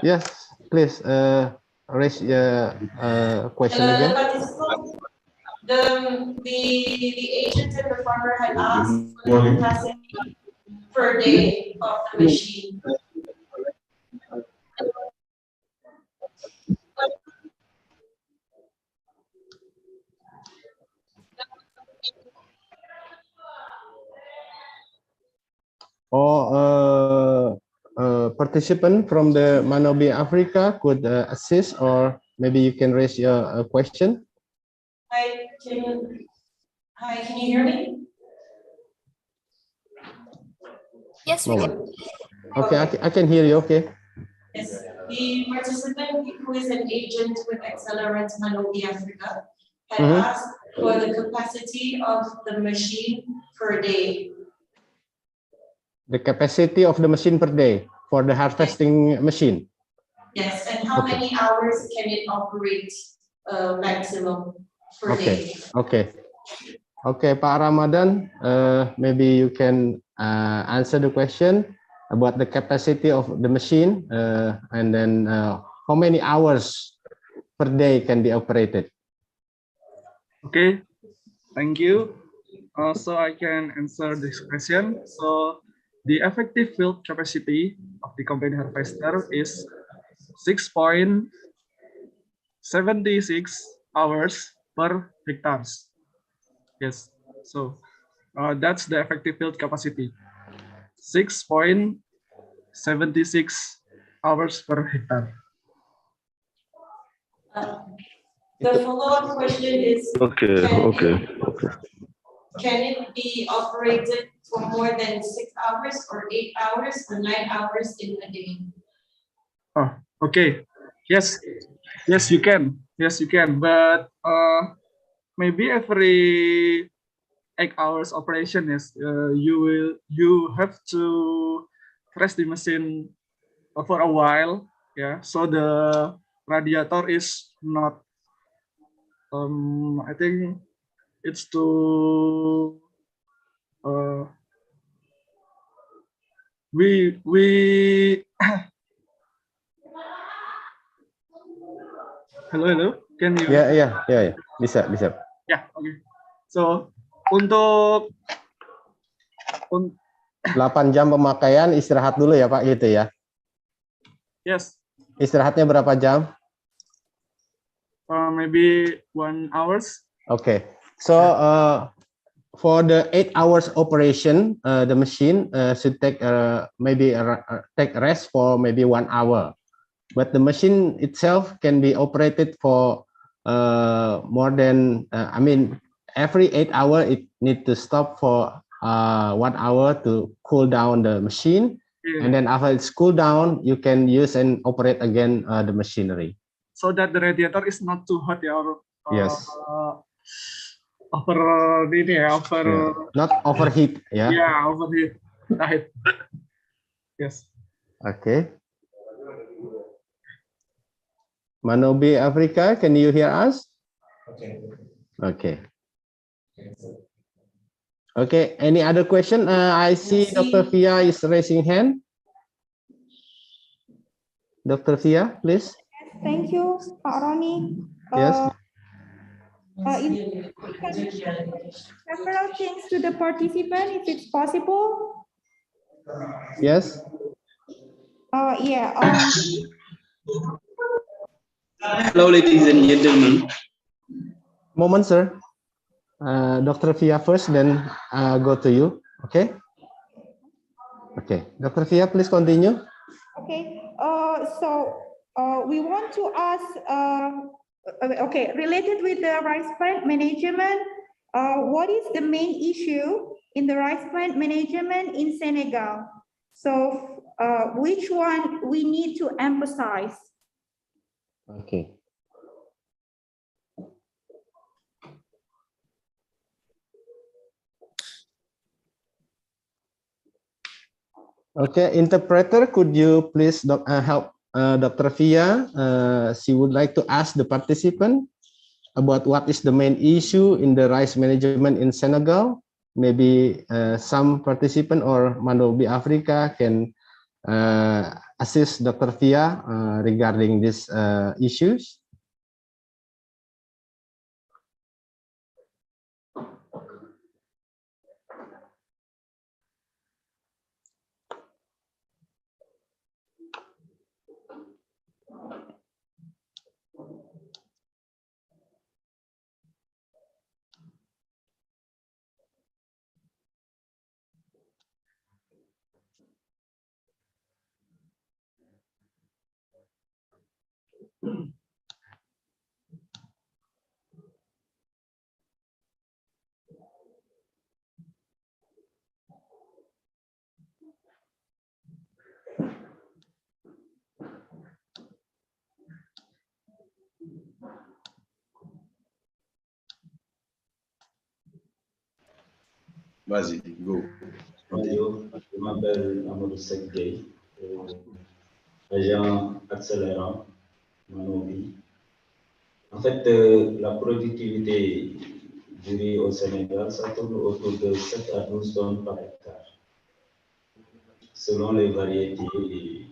Yes, please raise your question again. The agent and the farmer had asked for the capacity per day of the machine. Or participant from the Manobi Africa could assist, or maybe you can raise your question. Hi, can you hear me? Yes, we can. Okay, I can hear you. Okay. Yes, the participant who is an agent with Accelerant Manobi Africa had asked for the capacity of the machine per day. The capacity of the machine per day for the harvesting machine. Yes, and how many hours can it operate maximum per day? Okay, Pak Ramadan, maybe you can answer the question about the capacity of the machine, and then how many hours per day can be operated. Okay, thank you. So I can answer this question. So The effective field capacity of the combine harvester is 6.76 hours per hectares. Yes, so that's the effective field capacity, 6.76 hours per hectare. The follow-up question is, can it be operated for more than 6 hours or 8 hours or 9 hours in a day? Oh, okay. Yes, you can. Yes, you can. But maybe every 8 hours operation is you have to rest the machine for a while. Yeah. So the radiator is not. I think it's too. We hello, can you? Ya, bisa. Ya, oke. So untuk 8 jam pemakaian, istirahat dulu ya Pak, gitu ya? Yes. Istirahatnya berapa jam? Maybe 1 hours. Okay. So for the 8 hours operation, the machine should take maybe take rest for maybe 1 hour. But the machine itself can be operated for more than, every 8 hours it need to stop for 1 hour to cool down the machine. And then after it's cooled down, you can use and operate again the machinery. So that the radiator is not too hot, ya, or Yes. Not overheat, ya. Yeah, overheat. Right. Yes. Okay. Manobi Africa, can you hear us? Okay. Okay, any other question? I see Dr. Fia is raising hand. Dr. Fia, please. Thank you, Pak Roni. Yes. Several things to the participant, if it's possible. Yes. Hello, ladies and gentlemen. Moment, sir. Dr. Fia first, then go to you. Okay. Okay, Dr. Fia, please continue. Okay. We want to ask. Related with the rice plant management, what is the main issue in the rice plant management in Senegal? So, which one we need to emphasize? Okay. Okay, interpreter, could you please help Dr. Fia? She would like to ask the participant about what is the main issue in the rice management in Senegal. Maybe some participant or Manobi Africa can assist Dr. Fia regarding these issues. Vas-y, go. Bonjour, je m'appelle Amadou Sekgay, agent accélérant Manobi. En fait, la productivité du riz au Sénégal, ça tourne autour de 7 à 12 tonnes par hectare, selon les variétés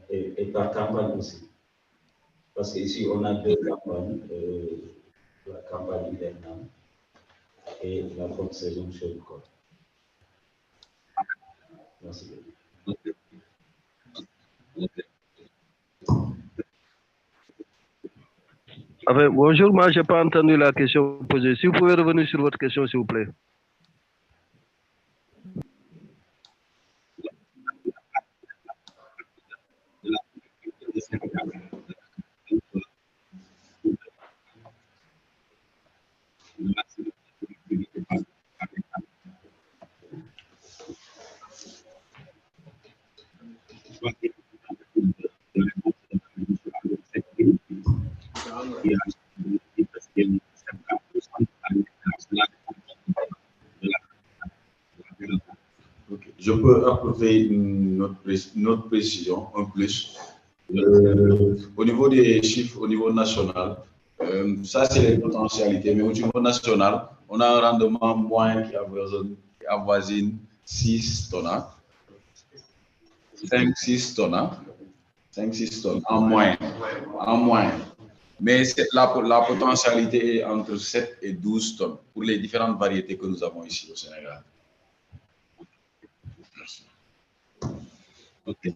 et par campagne aussi. Parce qu'ici, on a 2 campagnes, la campagne hivernale et la grande saison chaude. Enfin, bonjour, moi je n'ai pas entendu la question posée. Si vous pouvez revenir sur votre question, s'il vous plaît. Ok. Je peux apporter une autre précision, en plus. Au niveau des chiffres, au niveau national, ça c'est les potentialités, mais au niveau national, on a un rendement moyen qui avoisine 6 tonnes. 5-6 tonnes. 5-6 tonnes en moyenne. En moyenne. Mais la potentialité est entre 7 et 12 tonnes pour les différentes variétés que nous avons ici au Sénégal. Ok.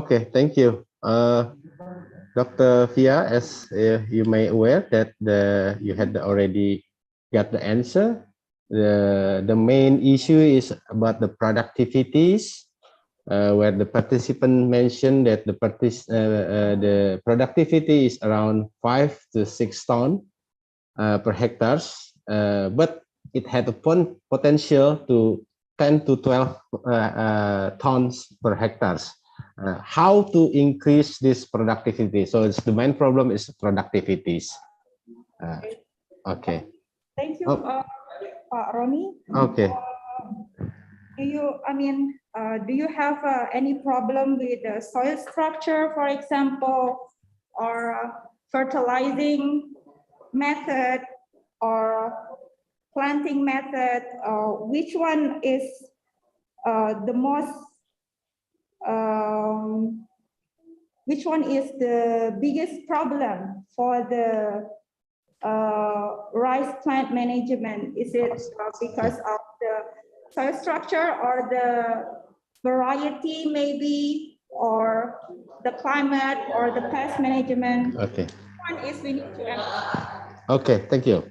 Okay, thank you. Dr. Fia, as you may aware that you had already got the answer. The main issue is about the productivities, where the participant mentioned that the productivity is around 5 to 6 tons per hectares, but it had a potential to 10 to 12 tons per hectares. How to increase this productivity? So the main problem is productivities. Okay. Thank you, Ronnie. Okay. Do you have any problem with the soil structure, for example, or fertilizing method or planting method? Which one is the most which one is the biggest problem for the rice plant management? Is it because of the soil structure or the variety maybe, or the climate or the pest management? Okay. One is we need to answer. Okay, thank you.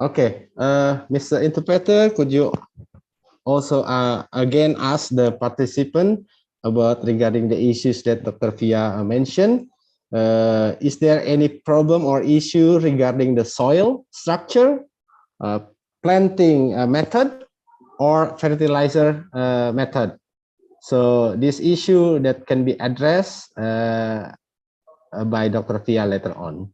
Okay, Mr. Interpreter, could you also again ask the participant about regarding the issues that Dr. Fia mentioned? Is there any problem or issue regarding the soil structure, planting method, or fertilizer method? So this issue that can be addressed by Dr. Fia later on.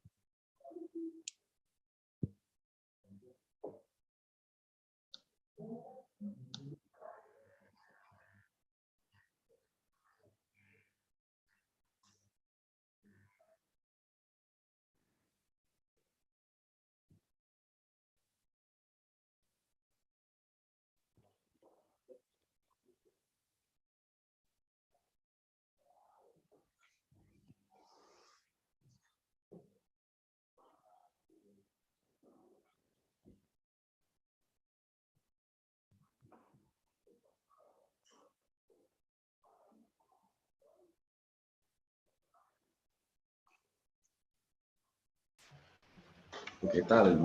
Ok, taal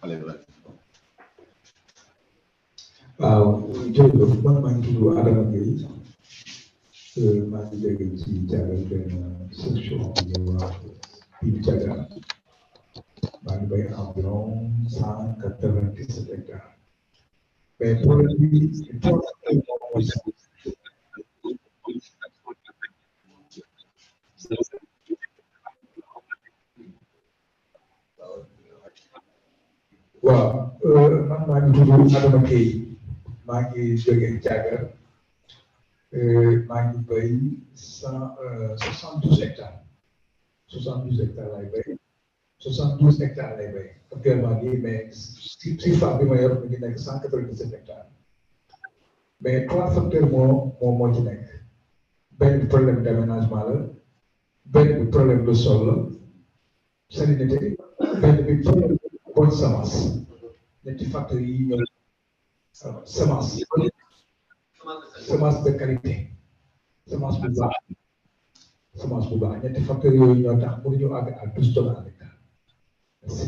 allez, bref. jërëjëf man maa ngi tudd Adama Gueye maa ngi jóge ci Diaga benn section bu ñuy wax Pile Diaga maa ngi bay environ 197 hectares mais problème bi waaw man maa ngi tudd Adama Gueye maa ngi jóge Dakar maa ngi béy 72 hectares 72 hectares lay béy 72 hectares lay béy actuellement nii mais si femme bi ma yor mi ngi nekk 197 hectares mais 3 facteurs moo ci nekk benn problème d'aménagement la benn bi problème de sol la salinité benn bi problème bonne semence ñetti facteurs yi ñëw semence de qualité semence bu baax ñetti facteurs yooyu ñoo tax mënuñu àgg à 12 tonnes à l'hectare. Merci.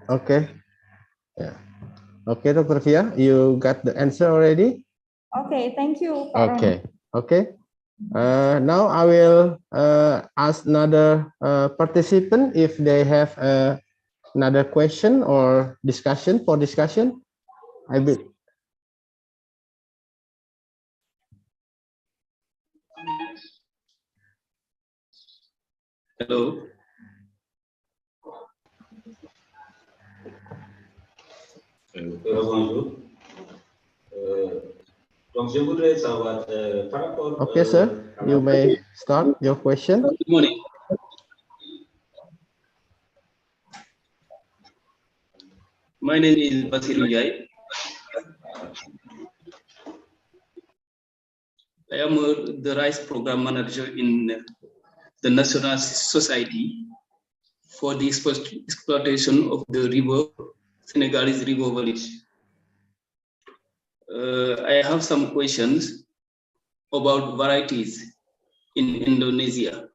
Okay. Yeah. Okay, Dr. Fia, you got the answer already? Okay, thank you. Okay. Okay. Now I will ask another participant if they have another question or discussion for discussion. I will. Hello. Bonjour. Donc, je voudrais savoir par rapport. Okay, sir. You may start your question. Good morning. My name is Basiru Jai. I am the rice program manager in the National Society for the exploitation of the river, Senegalese river village. I have some questions about varieties in Indonesia.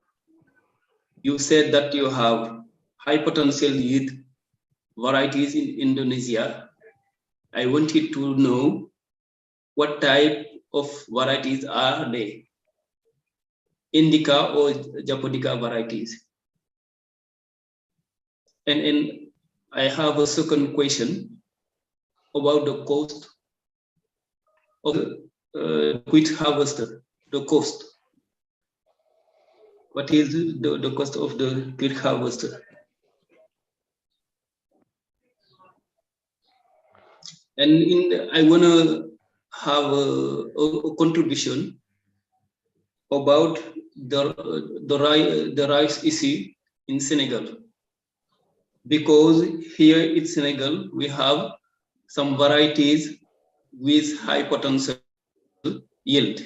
You said that you have high potential yield varieties in Indonesia. I wanted to know what type of varieties are they? Indica or Japodica varieties? And I have a second question about the cost of the wheat harvester, the cost. What is the cost of the wheat harvester? And I want to have a contribution about the rice issue in Senegal. Because here in Senegal, we have some varieties with high potential yield,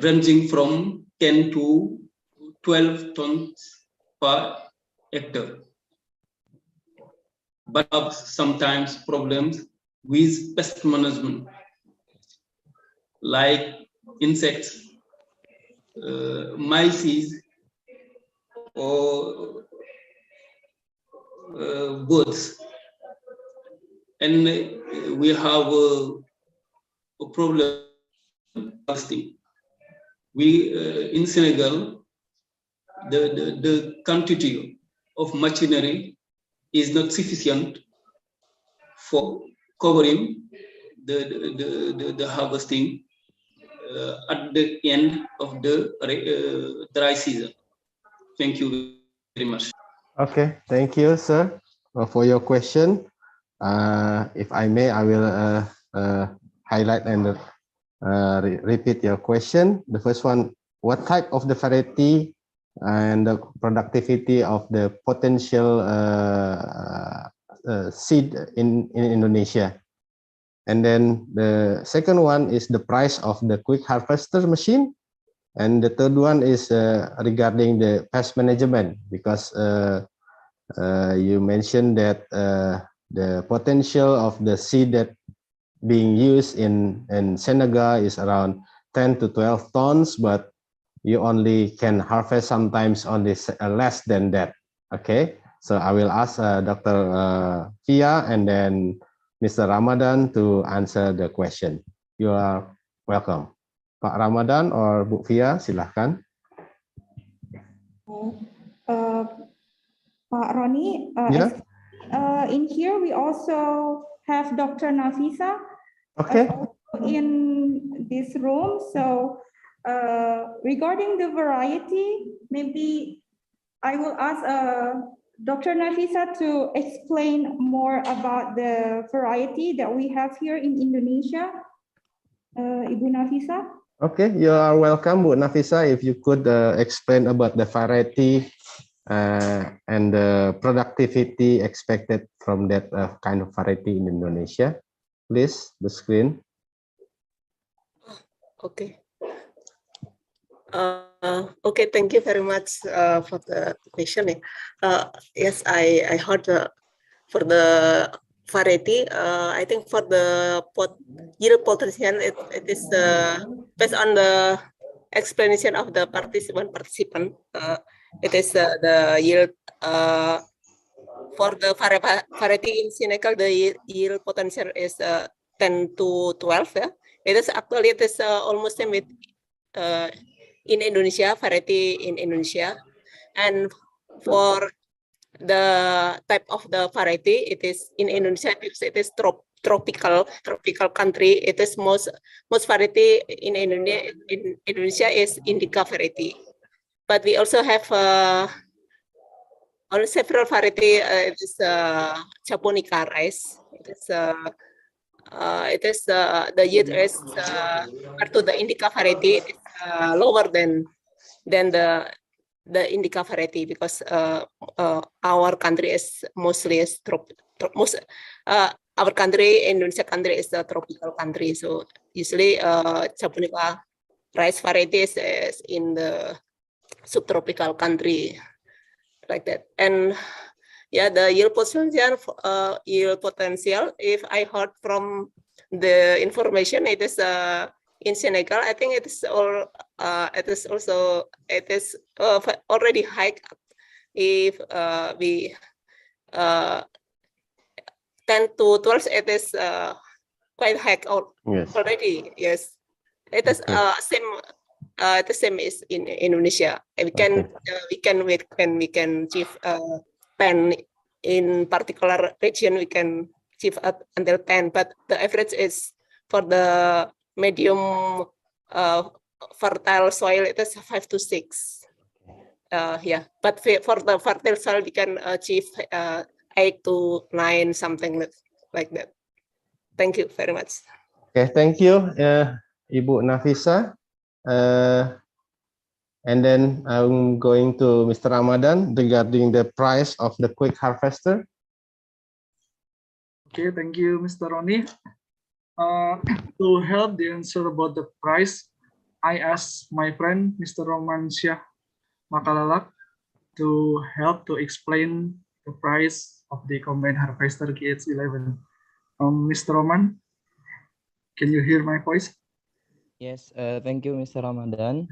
ranging from 10 to 12 tons per hectare. But have sometimes problems with pest management, like insects, mice, or birds. And we have a problem harvesting. We in Senegal, the quantity of machinery is not sufficient for covering the harvesting at the end of the dry season. Thank you very much. Okay, thank you, sir, for your question. If I may, I will highlight and repeat your question. The first one, what type of the variety and the productivity of the potential seed in Indonesia. And then the second one is the price of the quick harvester machine. And the third one is regarding the pest management, because you mentioned that the potential of the seed that being used in Senegal is around 10 to 12 tons, but you only can harvest sometimes only less than that. Okay, so I will ask Dr. Fia and then Mr. Ramadan to answer the question. You are welcome. Pak Ramadan or Bu Fia, silahkan. Pak Roni, Yeah. in here we also have Dr. Nafisa Okay. in this room. So regarding the variety, maybe I will ask Dr. Nafisa to explain more about the variety that we have here in Indonesia. Ibu Nafisa? Okay, you are welcome, Bu Nafisa. If you could explain about the variety and the productivity expected from that kind of variety in Indonesia, please, the screen. Okay. Okay, thank you very much for the question. Yes, I heard for the variety. I think for the yield potential, it is based on the explanation of the participant. It is the yield for the variety in Senegal. The yield potential is 10 to 12. Yeah, it is actually almost same with in Indonesia, variety in Indonesia, and for the type of the variety, it is in Indonesia because it is tropical country. It is most variety in Indonesia is indica variety, but we also have on several variety. It is japonica rice. It is the yield is compared to the indica variety, it is lower than the indica variety, because our country is mostly our country, Indonesia country, is a tropical country. So usually japonica rice varieties is in the subtropical country, like that. And yeah, the yield potential, if I heard from the information, it is in Senegal. I think it is already high. If we 10 to 12, it is quite high already. Yes, it is same. The same is in Indonesia. We can achieve 10 in particular region. We can achieve until 10, but the average is for the medium fertile soil, it is 5 to 6. Yeah, but for the fertile soil, we can achieve 8 to 9, something like that. Thank you very much. Okay, thank you, Ibu Nafisa. And then I'm going to Mr. Ramadan regarding the price of the quick harvester. Okay, thank you, Mr. Roni. To help the answer about the price, I asked my friend, Mr. Roman Syah Makalalak, to help to explain the price of the combined harvester GH11. Mr. Roman, can you hear my voice? Yes, thank you, Mr. Ramadan.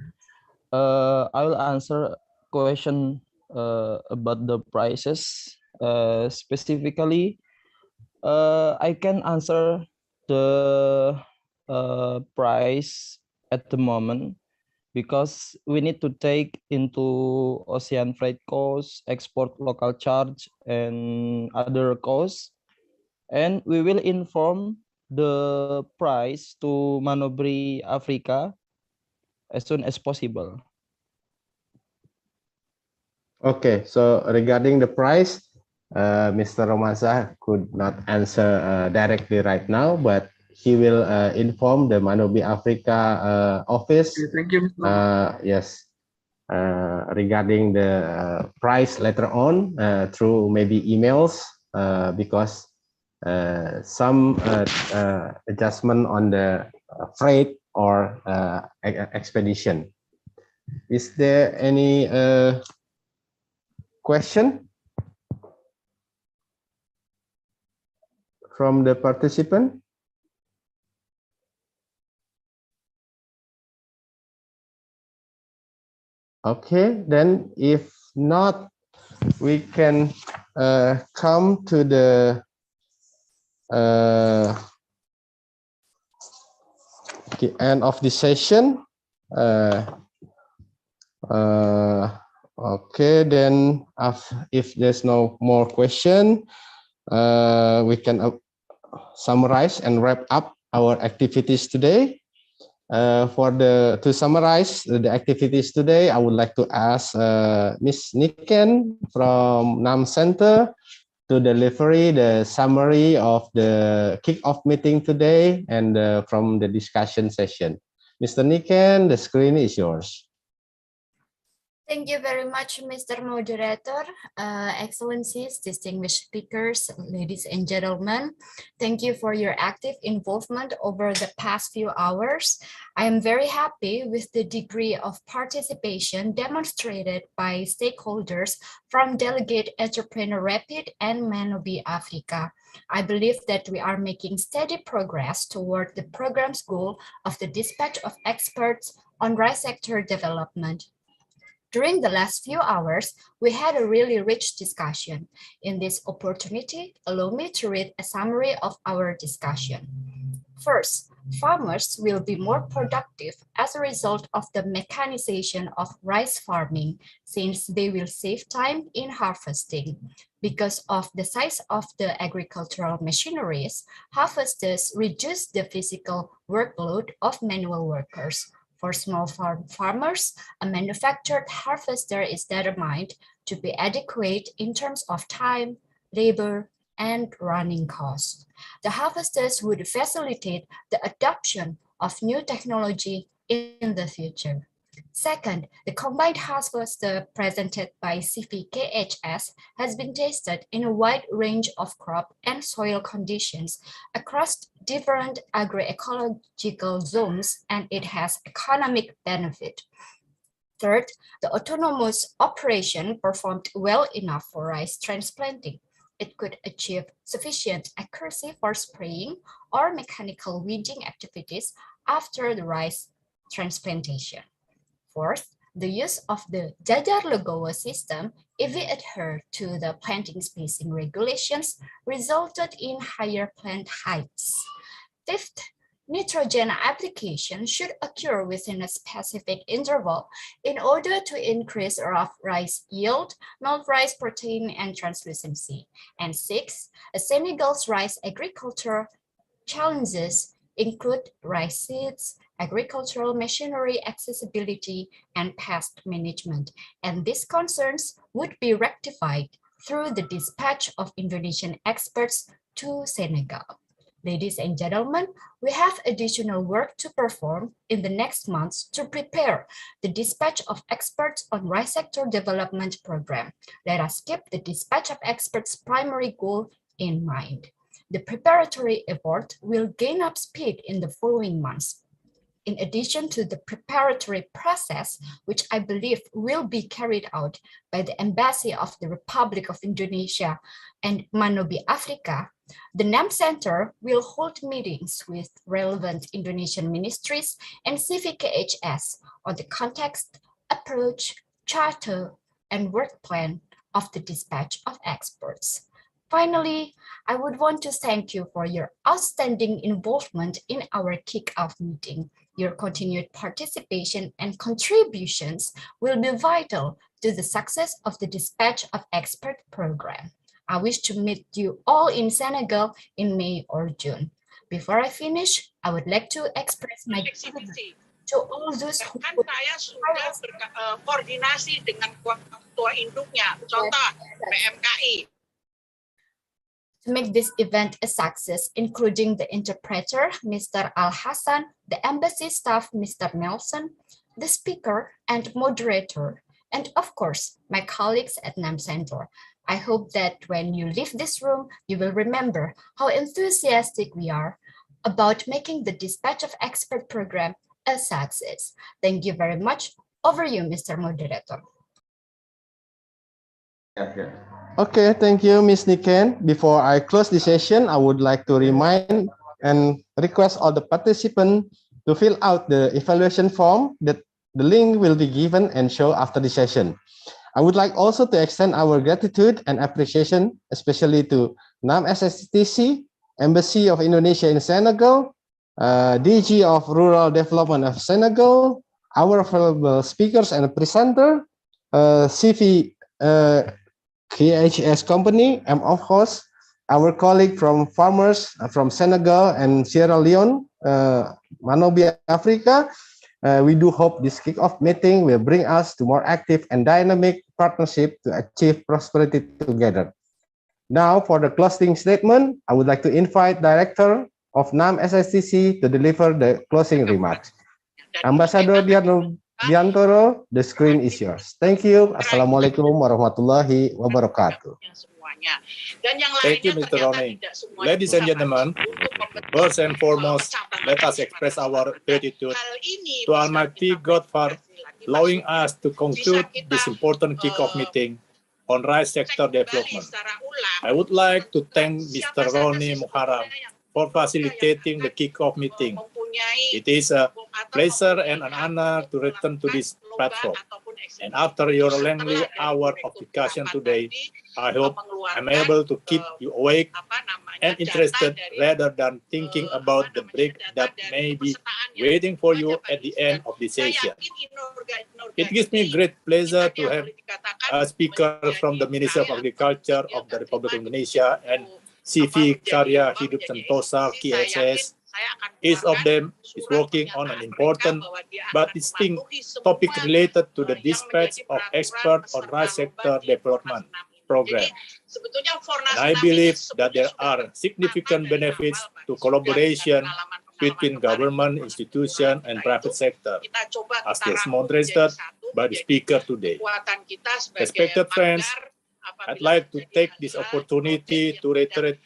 I will answer question about the prices. Specifically, I can answer the price at the moment because we need to take into ocean freight costs, export local charge, and other costs, and we will inform the price to Manobi Africa as soon as possible. Okay, so regarding the price, Mr. Romansyah could not answer directly right now, but he will inform the Manobi Africa office. Okay, thank you, Mr. Yes, regarding the price later on through maybe emails because some adjustment on the freight or expedition. Is there any question from the participant? Okay, then if not, we can come to the end of the session. Okay, then if there's no more question, we can summarize and wrap up our activities today. To summarize the activities today, I would like to ask Ms. Niken from NAM Center to deliver the summary of the kick-off meeting today and from the discussion session. Mr. Niken, the screen is yours. Thank you very much, Mr. Moderator, Excellencies, distinguished speakers, ladies and gentlemen. Thank you for your active involvement over the past few hours. I am very happy with the degree of participation demonstrated by stakeholders from Delegate Entrepreneur Rapid and Manobi Africa. I believe that we are making steady progress toward the program's goal of the dispatch of experts on rice sector development. During the last few hours, we had a really rich discussion. In this opportunity, allow me to read a summary of our discussion. First, farmers will be more productive as a result of the mechanization of rice farming, since they will save time in harvesting. Because of the size of the agricultural machineries, harvesters reduce the physical workload of manual workers. For small farmers, a manufactured harvester is determined to be adequate in terms of time, labor, and running costs. The harvesters would facilitate the adoption of new technology in the future. Second, the combined harvester presented by CVKHS has been tested in a wide range of crop and soil conditions across different agroecological zones, and it has economic benefit. Third, the autonomous operation performed well enough for rice transplanting. It could achieve sufficient accuracy for spraying or mechanical weeding activities after the rice transplantation. Fourth, the use of the Jajar Legowo system, if we adhere to the planting spacing regulations, resulted in higher plant heights. Fifth, nitrogen application should occur within a specific interval in order to increase rough rice yield, malt rice protein, and translucency. And sixth, Senegal's rice agriculture challenges include rice seeds, agricultural machinery accessibility, and pest management. And these concerns would be rectified through the dispatch of Indonesian experts to Senegal. Ladies and gentlemen, we have additional work to perform in the next months to prepare the dispatch of experts on rice sector development program. Let us keep the dispatch of experts' primary goal in mind. The preparatory effort will gain up speed in the following months. In addition to the preparatory process, which I believe will be carried out by the Embassy of the Republic of Indonesia and Manobi Africa, the NAM Center will hold meetings with relevant Indonesian ministries and CVKHS on the context, approach, charter, and work plan of the dispatch of experts. Finally, I would want to thank you for your outstanding involvement in our kick-off meeting. Your continued participation and contributions will be vital to the success of the Dispatch of Expert program. I wish to meet you all in Senegal in May or June. Before I finish, I would like to express my gratitude to all those who saya sudah koordinasi dengan ketua induknya, contoh PMKI. To make this event a success, including the interpreter, Mr. Al-Hassan, the embassy staff, Mr. Nelson, the speaker and moderator, and of course, my colleagues at NAM Center. I hope that when you leave this room, you will remember how enthusiastic we are about making the Dispatch of Expert program a success. Thank you very much. Over you, Mr. Moderator. Okay, thank you, Ms. Niken. Before I close the session, I would like to remind and request all the participants to fill out the evaluation form that the link will be given and show after the session. I would like also to extend our gratitude and appreciation, especially to NAM CSSTC, Embassy of Indonesia in Senegal, DG of Rural Development of Senegal, our available speakers and presenter, CV KHS company, and of course, our colleague from farmers from Senegal and Sierra Leone, Manobi Africa. We do hope this kick-off meeting will bring us to more active and dynamic partnership to achieve prosperity together. Now, for the closing statement, I would like to invite Director of NAM CSSTC to deliver the closing remarks. Ambassador Biantoro, the screen is yours. Thank you. Assalamualaikum warahmatullahi wabarakatuh. Thank you, Mr. Roni. Ladies and gentlemen, first and foremost, let us express our gratitude to Almighty God for allowing us to conclude this important kick-off meeting on rice sector development. I would like to thank Mr. Roni Muharam for facilitating the kick-off meeting. It is a pleasure and an honor to return to this platform. And after your lengthy hour of discussion today, I hope I'm able to keep you awake and interested rather than thinking about the break that may be waiting for you at the end of the session. It gives me great pleasure to have a speaker from the Ministry of Agriculture of the Republic of Indonesia and CV Karya Hidup Sentosa KSS. Each of them is working on an important but distinct topic related to the dispatch of experts on rice sector development program. And I believe that there are significant benefits to collaboration between government, institution, and private sector, as demonstrated by the speaker today. Respected friends, I'd like to take this opportunity to reiterate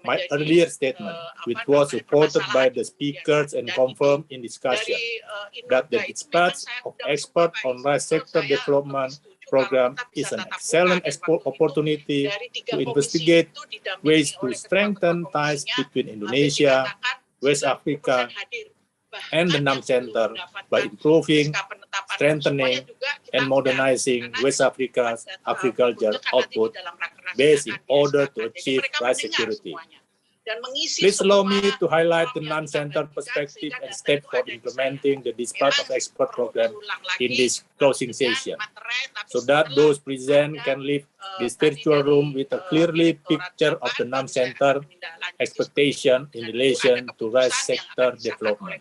my earlier statement, which was supported by the speakers and confirmed in discussion, that the dispatch of experts on rice sector development program is an excellent opportunity to investigate ways to strengthen ties between Indonesia, West Africa, and the NAM Center by improving, strengthening, and modernizing West Africa's agriculture output base in order to achieve rice security. Please allow me to highlight the NAM Center perspective and steps for implementing the Dispatch of Expert program in this closing session, so that those present can leave this virtual room with a clearly picture of the NAM Center expectation in relation to rice sector development.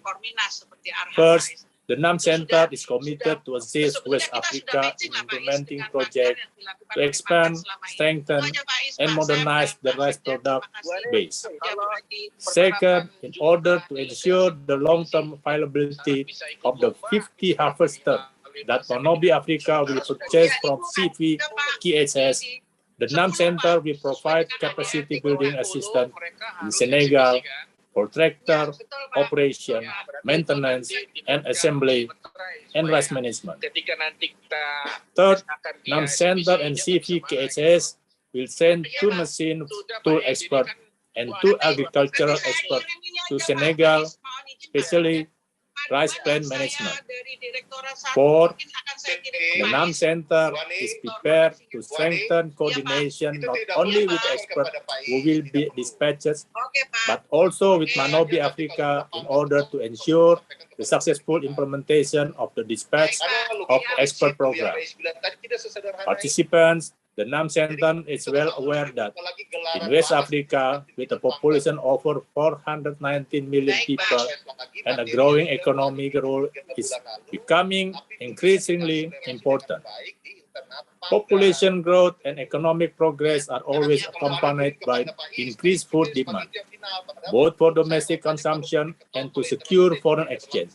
First, the NAM Center is committed to assist West Africa in implementing projects to expand, strengthen, and modernize the rice product base. Second, in order to ensure the long-term viability of the 50 harvesters that Manobi Africa will purchase from CV KHS, the NAM Center will provide capacity building assistance in Senegal for tractor, operation, maintenance, and assembly, and rice management. Third, NAM Center and CV KHS will send 2 machine tool experts and 2 agricultural experts to Senegal, especially rice plant management. Fourth, the NAM Center is prepared to strengthen coordination not only with experts who will be dispatched, but also with Manobi Africa in order to ensure the successful implementation of the dispatch of expert program. Participants, the NAM Center is well aware that in West Africa, with a population over 419 million people and a growing economic role is becoming increasingly important. Population growth and economic progress are always accompanied by increased food demand, both for domestic consumption and to secure foreign exchange.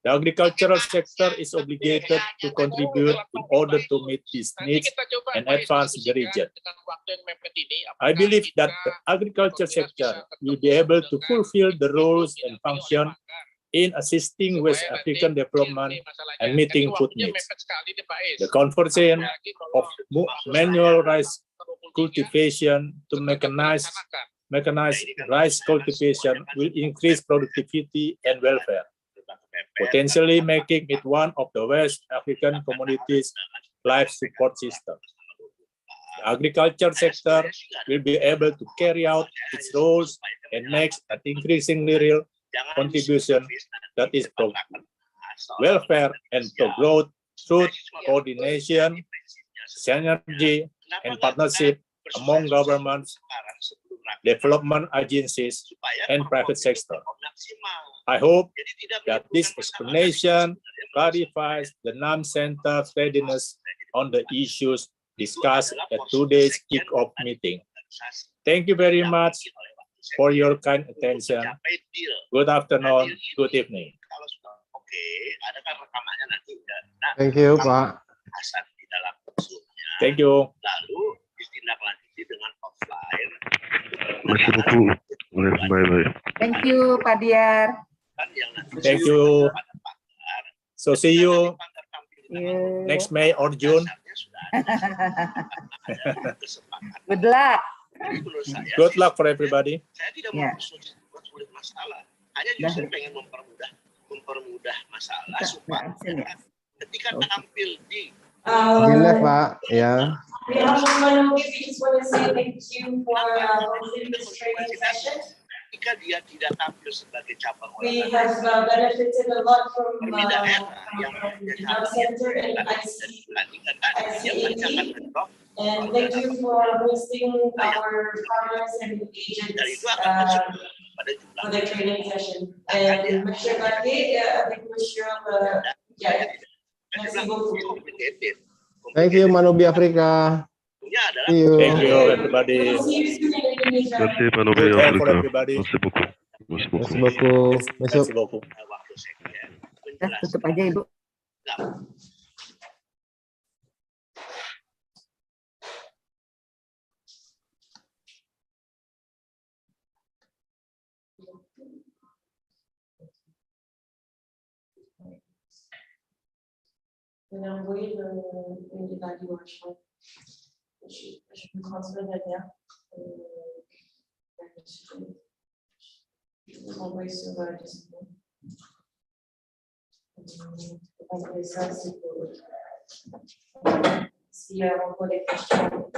The agricultural sector is obligated to contribute in order to meet these needs and advance the region. I believe that the agriculture sector will be able to fulfill the roles and function in assisting West African development and meeting food needs. The conversion of manual rice cultivation to mechanized rice cultivation will increase productivity and welfare, potentially making it one of the West African communities' life support systems. The agriculture sector will be able to carry out its roles and make an increasingly real contribution that is pro welfare and pro growth through coordination, synergy, and partnership among governments, development agencies, and private sector. I hope that this explanation clarifies the NAM Center's readiness on the issues discussed at today's kick-off meeting. Thank you very much for your kind attention. Good afternoon, good evening. Thank you, Pak. Thank you. Thank you, Pak Diar. Thank you. So see you next May or June. Good luck. Good luck for everybody. Ya. Hanya justru pengen mempermudah masalah supaya ketika tampil di Pak, ya. We just want to say thank you for hosting this training session. Ketika dia tidak tampil sebagai cabang We olahraga, have benefited a lot from yang NAM Center and ICAD. And thank you for hosting our partners and agents for the training session. And Mr. Bade, avec Monsieur, merci beaucoup. Thank you, Manobi Africa. See you. Thank you, everybody. Merci, Manobi Good health for Africa. everybody. Merci beaucoup. Merci beaucoup. Merci beaucoup. Merci beaucoup. Tutup aja, Ibu. Envoyer une évaluation. Je vous transmets le lien. Je vous envoie sur Discord. Envoyer ça, c'est pour s'il y a encore des questions.